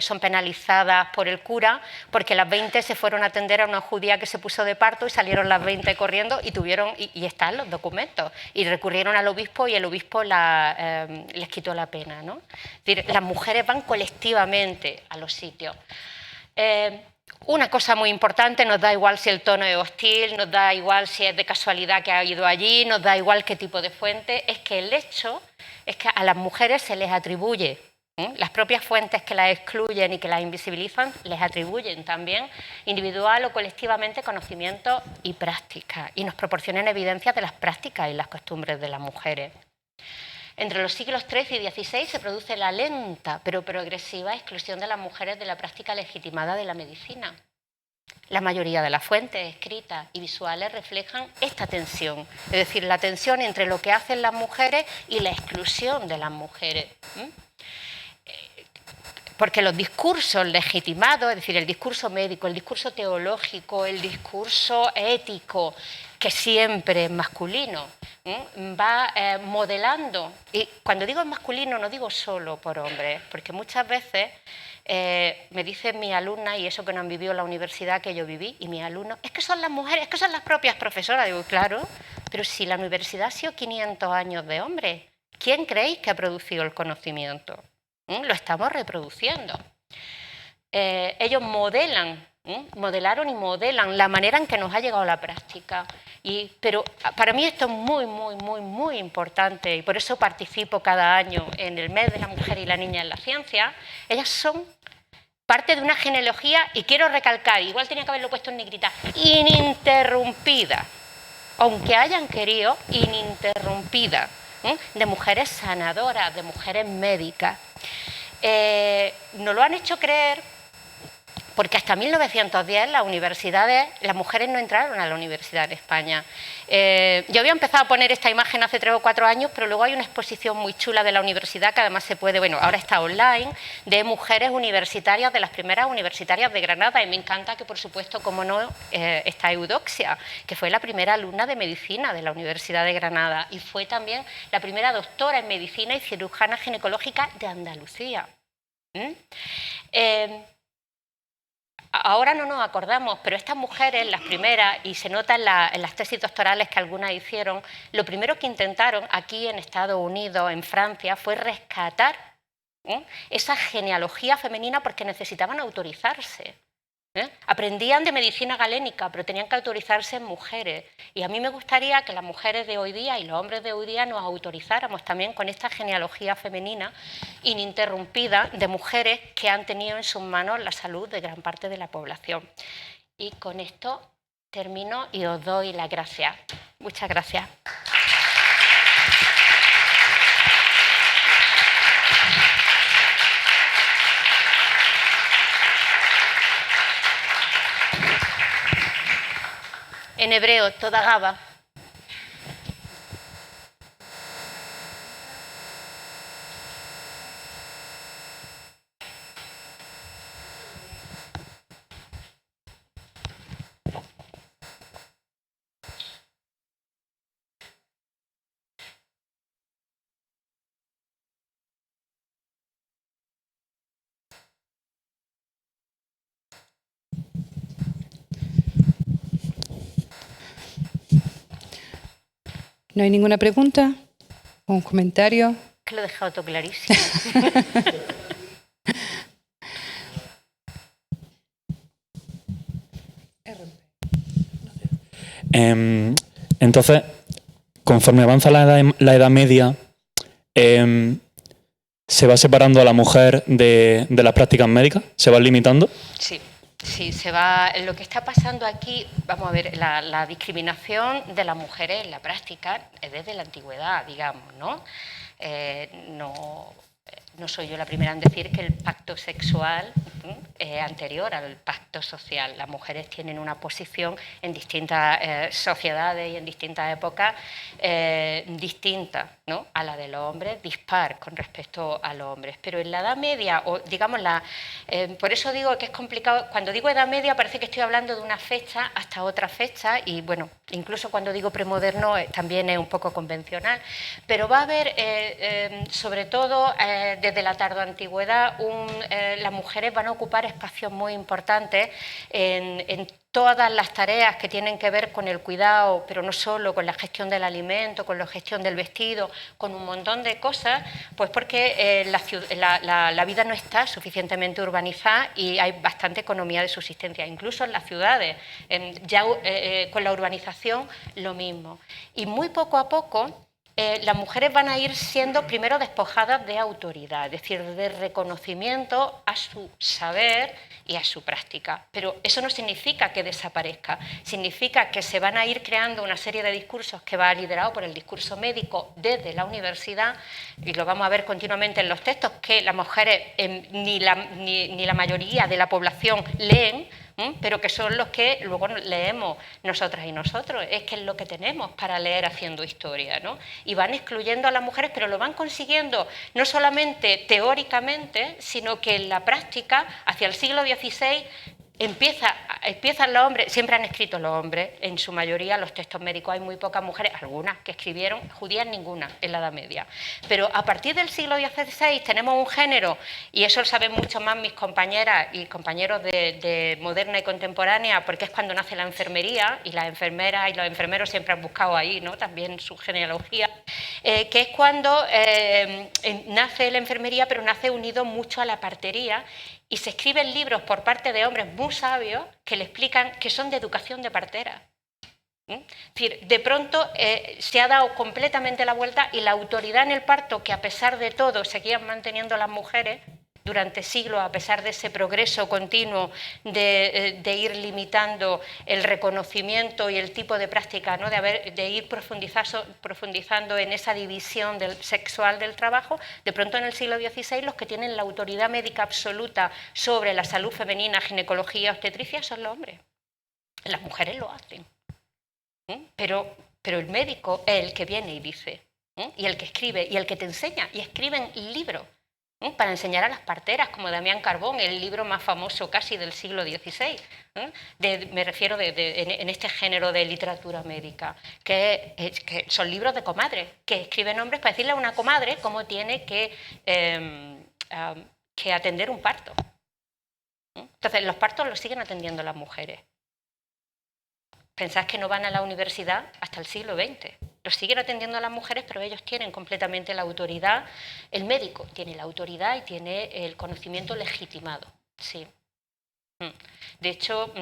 son penalizadas por el cura porque las 20 se fueron a atender a una judía que se puso de parto y salieron las 20 corriendo y están los documentos y recurrieron al obispo y el obispo les quitó la pena, ¿no? Es decir, las mujeres van colectivamente a los sitios. Una cosa muy importante, nos da igual si el tono es hostil, nos da igual si es de casualidad que ha ido allí, nos da igual qué tipo de fuente, es que el hecho es que a las mujeres se les atribuye, las propias fuentes que las excluyen y que las invisibilizan, les atribuyen también individual o colectivamente conocimiento y práctica y nos proporcionan evidencias de las prácticas y las costumbres de las mujeres. Entre los siglos XIII y XVI se produce la lenta pero progresiva exclusión de las mujeres de la práctica legitimada de la medicina. La mayoría de las fuentes escritas y visuales reflejan esta tensión, es decir, la tensión entre lo que hacen las mujeres y la exclusión de las mujeres. Porque los discursos legitimados, es decir, el discurso médico, el discurso teológico, el discurso ético, que siempre es masculino, va modelando. Y cuando digo masculino no digo solo por hombres, porque muchas veces me dicen mis alumnas, y eso que no han vivido en la universidad que yo viví, y mis alumnos, es que son las mujeres, es que son las propias profesoras. Digo, claro, pero si la universidad ha sido 500 años de hombres, ¿quién creéis que ha producido el conocimiento? Lo estamos reproduciendo. Ellos modelaron y modelan la manera en que nos ha llegado la práctica. Pero para mí esto es muy, muy, muy, muy importante y por eso participo cada año en el mes de la mujer y la niña en la ciencia. Ellas son parte de una genealogía, y quiero recalcar, igual tenía que haberlo puesto en negrita, ininterrumpida, aunque hayan querido, ininterrumpida, de mujeres sanadoras, de mujeres médicas. Nos lo han hecho creer porque hasta 1910 las mujeres no entraron a la Universidad de España. Yo había empezado a poner esta imagen hace 3 o 4 años, pero luego hay una exposición muy chula de la universidad que además se puede, ahora está online, de mujeres universitarias, de las primeras universitarias de Granada, y me encanta que, por supuesto, como no, está Eudoxia, que fue la primera alumna de medicina de la Universidad de Granada y fue también la primera doctora en medicina y cirujana ginecológica de Andalucía. Ahora no nos acordamos, pero estas mujeres, las primeras, y se nota en las tesis doctorales que algunas hicieron, lo primero que intentaron aquí en Estados Unidos, en Francia, fue rescatar esa genealogía femenina porque necesitaban autorizarse. Aprendían de medicina galénica, pero tenían que autorizarse mujeres. Y a mí me gustaría que las mujeres de hoy día y los hombres de hoy día nos autorizáramos también con esta genealogía femenina ininterrumpida de mujeres que han tenido en sus manos la salud de gran parte de la población. Y con esto termino y os doy las gracias. Muchas gracias. En hebreo, toda Gaba. ¿No hay ninguna pregunta o un comentario? Que lo he dejado todo clarísimo. Entonces, conforme avanza la edad media, ¿se va separando a la mujer de las prácticas médicas? ¿Se va limitando? Sí. Sí, se va. Lo que está pasando aquí, vamos a ver, la discriminación de las mujeres en la práctica es desde la antigüedad, digamos, ¿no? No soy yo la primera en decir que el pacto sexual es anterior al pacto social. Las mujeres tienen una posición en distintas sociedades y en distintas épocas distinta, ¿no?, a la de los hombres, dispar con respecto a los hombres. Pero en la Edad Media, o digamos, por eso digo que es complicado, cuando digo Edad Media parece que estoy hablando de una fecha hasta otra fecha y, bueno, incluso cuando digo premoderno también es un poco convencional, pero va a haber, sobre todo desde la tardoantigüedad, las mujeres van a ocupar espacios muy importantes en todas las tareas que tienen que ver con el cuidado, pero no solo, con la gestión del alimento, con la gestión del vestido, con un montón de cosas, pues porque la vida no está suficientemente urbanizada y hay bastante economía de subsistencia, incluso en las ciudades. Con la urbanización lo mismo. Y muy poco a poco las mujeres van a ir siendo primero despojadas de autoridad, es decir, de reconocimiento a su saber y a su práctica. Pero eso no significa que desaparezca, significa que se van a ir creando una serie de discursos que va liderado por el discurso médico desde la universidad, y lo vamos a ver continuamente en los textos, que las mujeres ni la mayoría de la población leen, pero que son los que luego leemos nosotras y nosotros. Es que es lo que tenemos para leer haciendo historia, ¿no? Y van excluyendo a las mujeres, pero lo van consiguiendo no solamente teóricamente, sino que en la práctica, hacia el siglo XVI, empiezan los hombres, siempre han escrito los hombres, en su mayoría los textos médicos, hay muy pocas mujeres, algunas que escribieron, judías ninguna en la Edad Media, pero a partir del siglo XVI tenemos un género, y eso lo saben mucho más mis compañeras y compañeros de moderna y contemporánea, porque es cuando nace la enfermería, y las enfermeras y los enfermeros siempre han buscado ahí, ¿no?, también su genealogía, que es cuando nace la enfermería, pero nace unido mucho a la partería, y se escriben libros por parte de hombres muy sabios que le explican que son de educación de partera. Es decir, de pronto se ha dado completamente la vuelta, y la autoridad en el parto, que a pesar de todo seguían manteniendo las mujeres durante siglos, a pesar de ese progreso continuo de ir limitando el reconocimiento y el tipo de práctica, ¿no?, de ir profundizando en esa división sexual del trabajo, de pronto en el siglo XVI los que tienen la autoridad médica absoluta sobre la salud femenina, ginecología, obstetricia, son los hombres. Las mujeres lo hacen. Pero el médico es el que viene y dice, y el que escribe, y el que te enseña, y escriben libros para enseñar a las parteras, como Damián Carbón, el libro más famoso casi del siglo XVI. Me refiero en este género de literatura médica, que son libros de comadres, que escriben hombres para decirle a una comadre cómo tiene que atender un parto. Entonces, los partos los siguen atendiendo las mujeres. Pensad que no van a la universidad hasta el siglo XX. Los siguen atendiendo a las mujeres, pero ellos tienen completamente la autoridad. El médico tiene la autoridad y tiene el conocimiento legitimado. Sí. De hecho,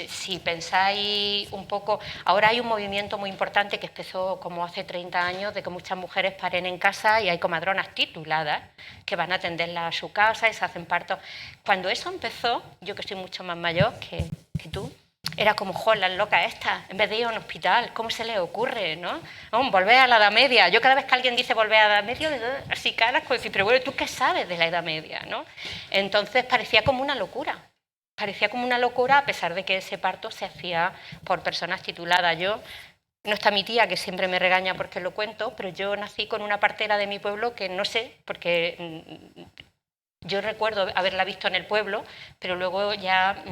si pensáis un poco, ahora hay un movimiento muy importante que empezó como hace 30 años de que muchas mujeres paren en casa y hay comadronas tituladas que van a atenderla a su casa y se hacen partos. Cuando eso empezó, yo que soy mucho más mayor que tú, era como, ¡joder, las locas estas! En vez de ir a un hospital, ¿cómo se les ocurre, no? Volver a la Edad Media. Yo cada vez que alguien dice volver a la Edad Media, le doy así caras, como decir, pero bueno, ¿tú qué sabes de la Edad Media, no? Entonces parecía como una locura. Parecía como una locura, a pesar de que ese parto se hacía por personas tituladas. No está mi tía, que siempre me regaña porque lo cuento, pero yo nací con una partera de mi pueblo que no sé, porque yo recuerdo haberla visto en el pueblo, pero luego ya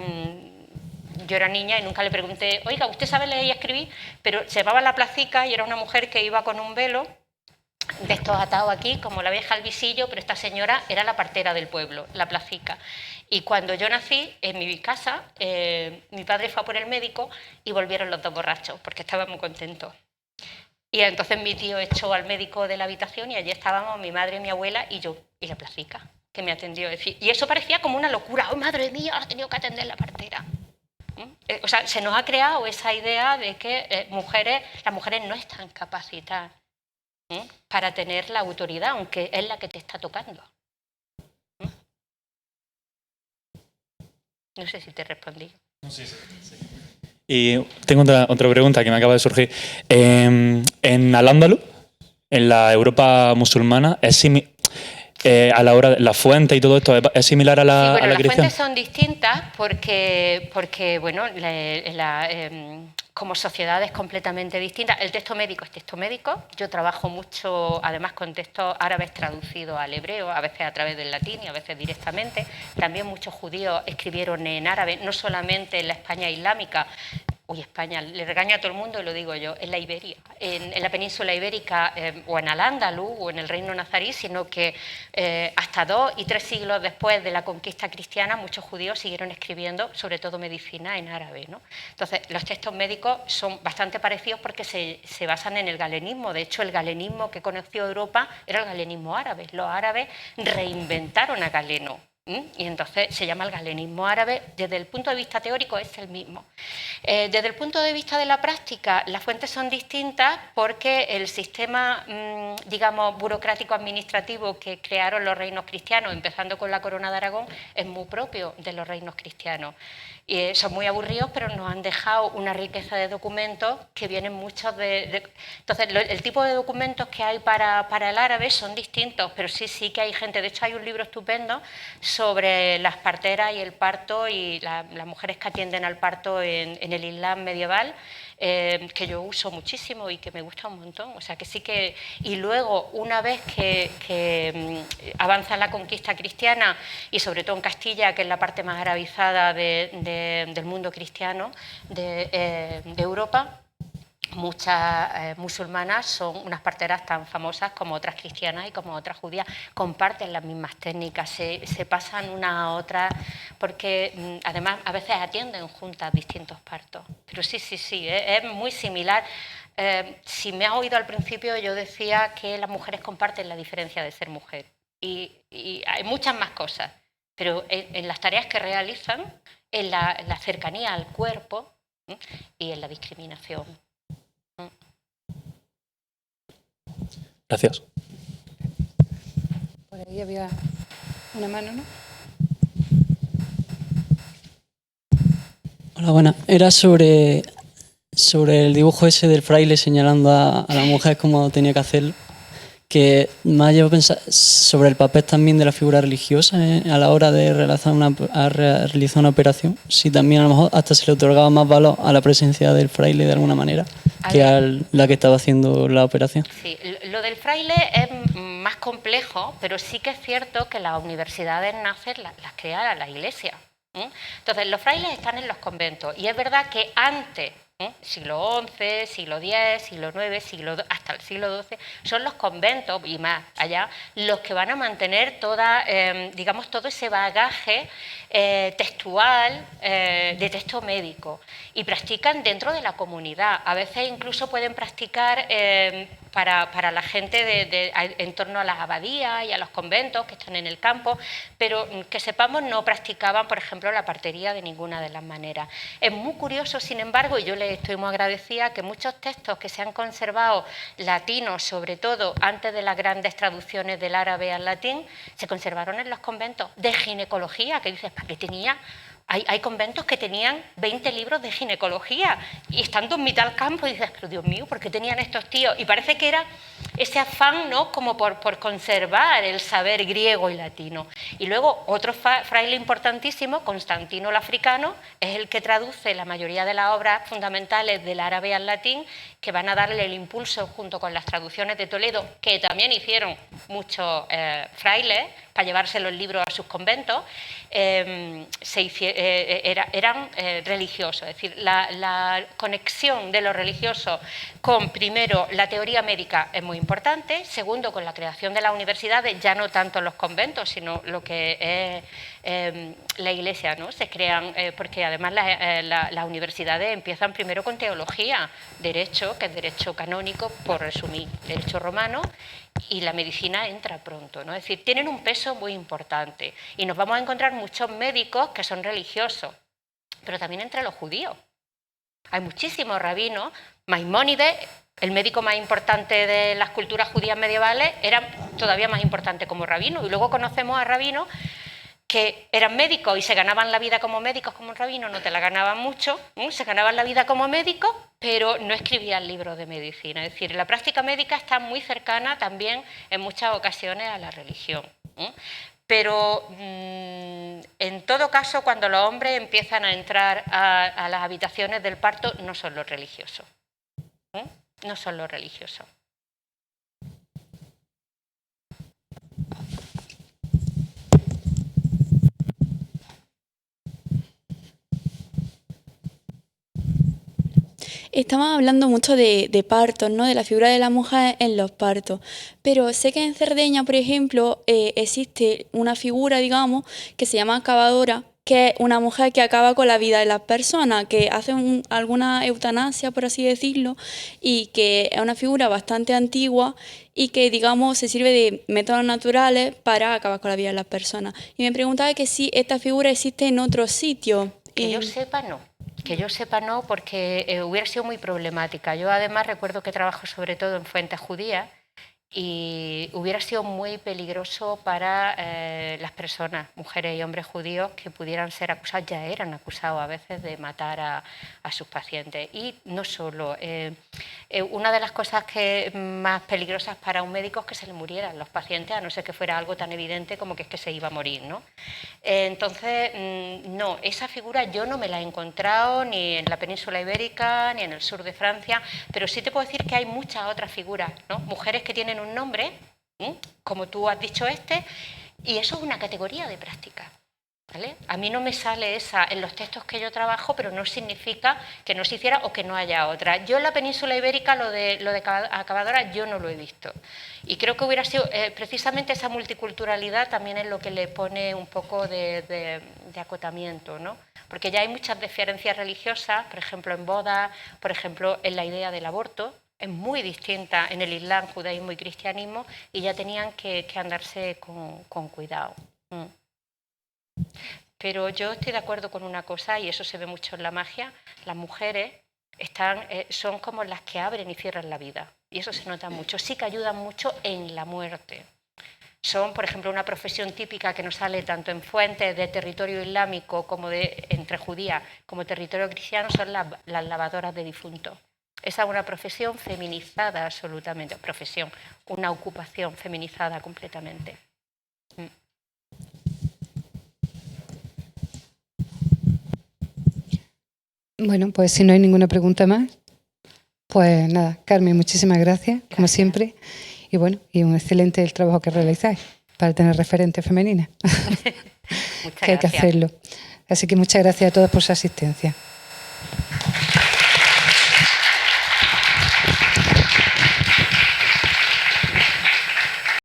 yo era niña y nunca le pregunté, oiga, ¿usted sabe leer y escribir? Pero se llamaba La Placica y era una mujer que iba con un velo de estos atados aquí, como la vieja al visillo, pero esta señora era la partera del pueblo, La Placica. Y cuando yo nací, en mi casa, mi padre fue a por el médico y volvieron los dos borrachos, porque estaban muy contentos. Y entonces mi tío echó al médico de la habitación y allí estábamos mi madre, mi abuela y yo, y La Placica, que me atendió. Y eso parecía como una locura. ¡Oh, madre mía, ha tenido que atender la partera! O sea, se nos ha creado esa idea de que las mujeres no están capacitadas para tener la autoridad, aunque es la que te está tocando. No sé si te respondí. Sí. Y tengo otra pregunta que me acaba de surgir. En Al-Ándalus, en la Europa musulmana, a la hora de la fuente y todo esto, ¿es similar a la, sí, bueno, a la las cristiana? fuentes son distintas porque bueno, como sociedades completamente distintas. El texto médico es texto médico. Yo trabajo mucho, además, con textos árabes traducidos al hebreo, a veces a través del latín y a veces directamente. También muchos judíos escribieron en árabe, no solamente en la España islámica. Uy, España, le regaño a todo el mundo y lo digo yo, en la Iberia, en la península ibérica o en Al-Ándalus o en el reino nazarí, sino que hasta 2 y 3 siglos después de la conquista cristiana muchos judíos siguieron escribiendo, sobre todo medicina, en árabe, ¿no? Entonces, los textos médicos son bastante parecidos porque se basan en el galenismo. De hecho, el galenismo que conoció Europa era el galenismo árabe. Los árabes reinventaron a Galeno. Y entonces se llama el galenismo árabe. Desde el punto de vista teórico es el mismo. Desde el punto de vista de la práctica, las fuentes son distintas porque el sistema, digamos, burocrático-administrativo que crearon los reinos cristianos, empezando con la Corona de Aragón, es muy propio de los reinos cristianos. Y son muy aburridos, pero nos han dejado una riqueza de documentos que vienen muchos Entonces, el tipo de documentos que hay para el árabe son distintos, pero sí que hay gente. De hecho, hay un libro estupendo sobre las parteras y el parto y las mujeres que atienden al parto en el Islam medieval, que yo uso muchísimo y que me gusta un montón. O sea, que sí que... Y luego, una vez que avanza la conquista cristiana, y sobre todo en Castilla, que es la parte más arabizada del mundo cristiano de Europa, muchas musulmanas son unas parteras tan famosas como otras cristianas y como otras judías, comparten las mismas técnicas, se pasan una a otra, porque además a veces atienden juntas distintos partos. Pero sí, es muy similar. Si me has oído al principio, yo decía que las mujeres comparten la diferencia de ser mujer y hay muchas más cosas, pero en las tareas que realizan, en la cercanía al cuerpo y en la discriminación. Gracias. Por ahí había una mano, ¿no? Hola, buenas. Era sobre el dibujo ese del fraile señalando a la mujer cómo tenía que hacerlo, que me ha llevado a pensar sobre el papel también de la figura religiosa a la hora de realizar una operación, si también a lo mejor hasta se le otorgaba más valor a la presencia del fraile de alguna manera que a la que estaba haciendo la operación. Sí, lo del fraile es más complejo, pero sí que es cierto que las universidades nacen, las crea la Iglesia. Entonces, los frailes están en los conventos y es verdad que antes, siglo XI, siglo X, siglo IX, hasta el siglo XII, son los conventos y más allá los que van a mantener digamos, todo ese bagaje textual de texto médico y practican dentro de la comunidad. A veces incluso pueden practicar para la gente en torno a las abadías y a los conventos que están en el campo, pero que sepamos no practicaban, por ejemplo, la partería de ninguna de las maneras. Es muy curioso, sin embargo, y yo les estoy muy agradecida, que muchos textos que se han conservado latinos, sobre todo antes de las grandes traducciones del árabe al latín, se conservaron en los conventos de ginecología, que dices, ¿para qué tenía? Hay conventos que tenían 20 libros de ginecología y estando en mitad del campo y dices, pero Dios mío, ¿por qué tenían estos tíos? Y parece que era ese afán, ¿no?, como por conservar el saber griego y latino. Y luego otro fraile importantísimo, Constantino el Africano, es el que traduce la mayoría de las obras fundamentales del árabe al latín, que van a darle el impulso junto con las traducciones de Toledo, que también hicieron muchos frailes para llevarse los libros a sus conventos, eran religiosos. Es decir, la conexión de lo religioso con, primero, la teoría médica es muy importante, segundo, con la creación de las universidades, ya no tanto los conventos, sino lo que es la Iglesia, ¿no? Se crean, porque además las universidades empiezan primero con teología, derecho, que es derecho canónico, por resumir, derecho romano, y la medicina entra pronto, ¿no? Es decir, tienen un peso muy importante y nos vamos a encontrar muchos médicos que son religiosos, pero también entre los judíos. Hay muchísimos rabinos. Maimónides, el médico más importante de las culturas judías medievales, era todavía más importante como rabino, y luego conocemos a rabinos que eran médicos y se ganaban la vida como médicos, como un rabino no te la ganaban mucho, se ganaban la vida como médicos, pero no escribían libros de medicina. Es decir, la práctica médica está muy cercana también en muchas ocasiones a la religión. Pero en todo caso, cuando los hombres empiezan a entrar a las habitaciones del parto, no son los religiosos. No son los religiosos. Estamos hablando mucho de partos, ¿no?, de la figura de la mujer en los partos, pero sé que en Cerdeña, por ejemplo, existe una figura, digamos, que se llama acabadora, que es una mujer que acaba con la vida de las personas, que hace alguna eutanasia, por así decirlo, y que es una figura bastante antigua y que, digamos, se sirve de métodos naturales para acabar con la vida de las personas. Y me preguntaba que si esta figura existe en otros sitios. Que yo sepa, no. Que yo sepa, no, porque hubiera sido muy problemática. Yo además recuerdo que trabajo sobre todo en fuentes judías y hubiera sido muy peligroso para las personas, mujeres y hombres judíos, que pudieran ser acusados, ya eran acusados a veces de matar a sus pacientes. Y no solo, una de las cosas más peligrosas para un médico es que se le murieran los pacientes, a no ser que fuera algo tan evidente como que es que se iba a morir, ¿no? Entonces, no, esa figura yo no me la he encontrado ni en la península ibérica ni en el sur de Francia, pero sí te puedo decir que hay muchas otras figuras, ¿no? Mujeres que tienen un nombre, como tú has dicho y eso es una categoría de práctica, ¿vale? A mí no me sale esa en los textos que yo trabajo, pero no significa que no se hiciera o que no haya otra. Yo en la península ibérica lo de acabadora yo no lo he visto. Y creo que hubiera sido precisamente esa multiculturalidad también es lo que le pone un poco de acotamiento, ¿no? Porque ya hay muchas diferencias religiosas, por ejemplo en bodas, por ejemplo en la idea del aborto. Es muy distinta en el Islam, judaísmo y cristianismo, y ya tenían que andarse con cuidado. Pero yo estoy de acuerdo con una cosa, y eso se ve mucho en la magia: las mujeres son como las que abren y cierran la vida, y eso se nota mucho. Sí que ayudan mucho en la muerte. Son, por ejemplo, una profesión típica que nos sale tanto en fuentes de territorio islámico como entre judías como territorio cristiano, son las lavadoras de difuntos. Esa es una profesión feminizada absolutamente, una ocupación feminizada completamente. Bueno, pues si no hay ninguna pregunta más, pues nada, Carmen, muchísimas gracias, como siempre, y bueno, y un excelente el trabajo que realizáis para tener referentes femeninas, Muchas que hay que gracias. hacerlo. Así que muchas gracias a todos por su asistencia.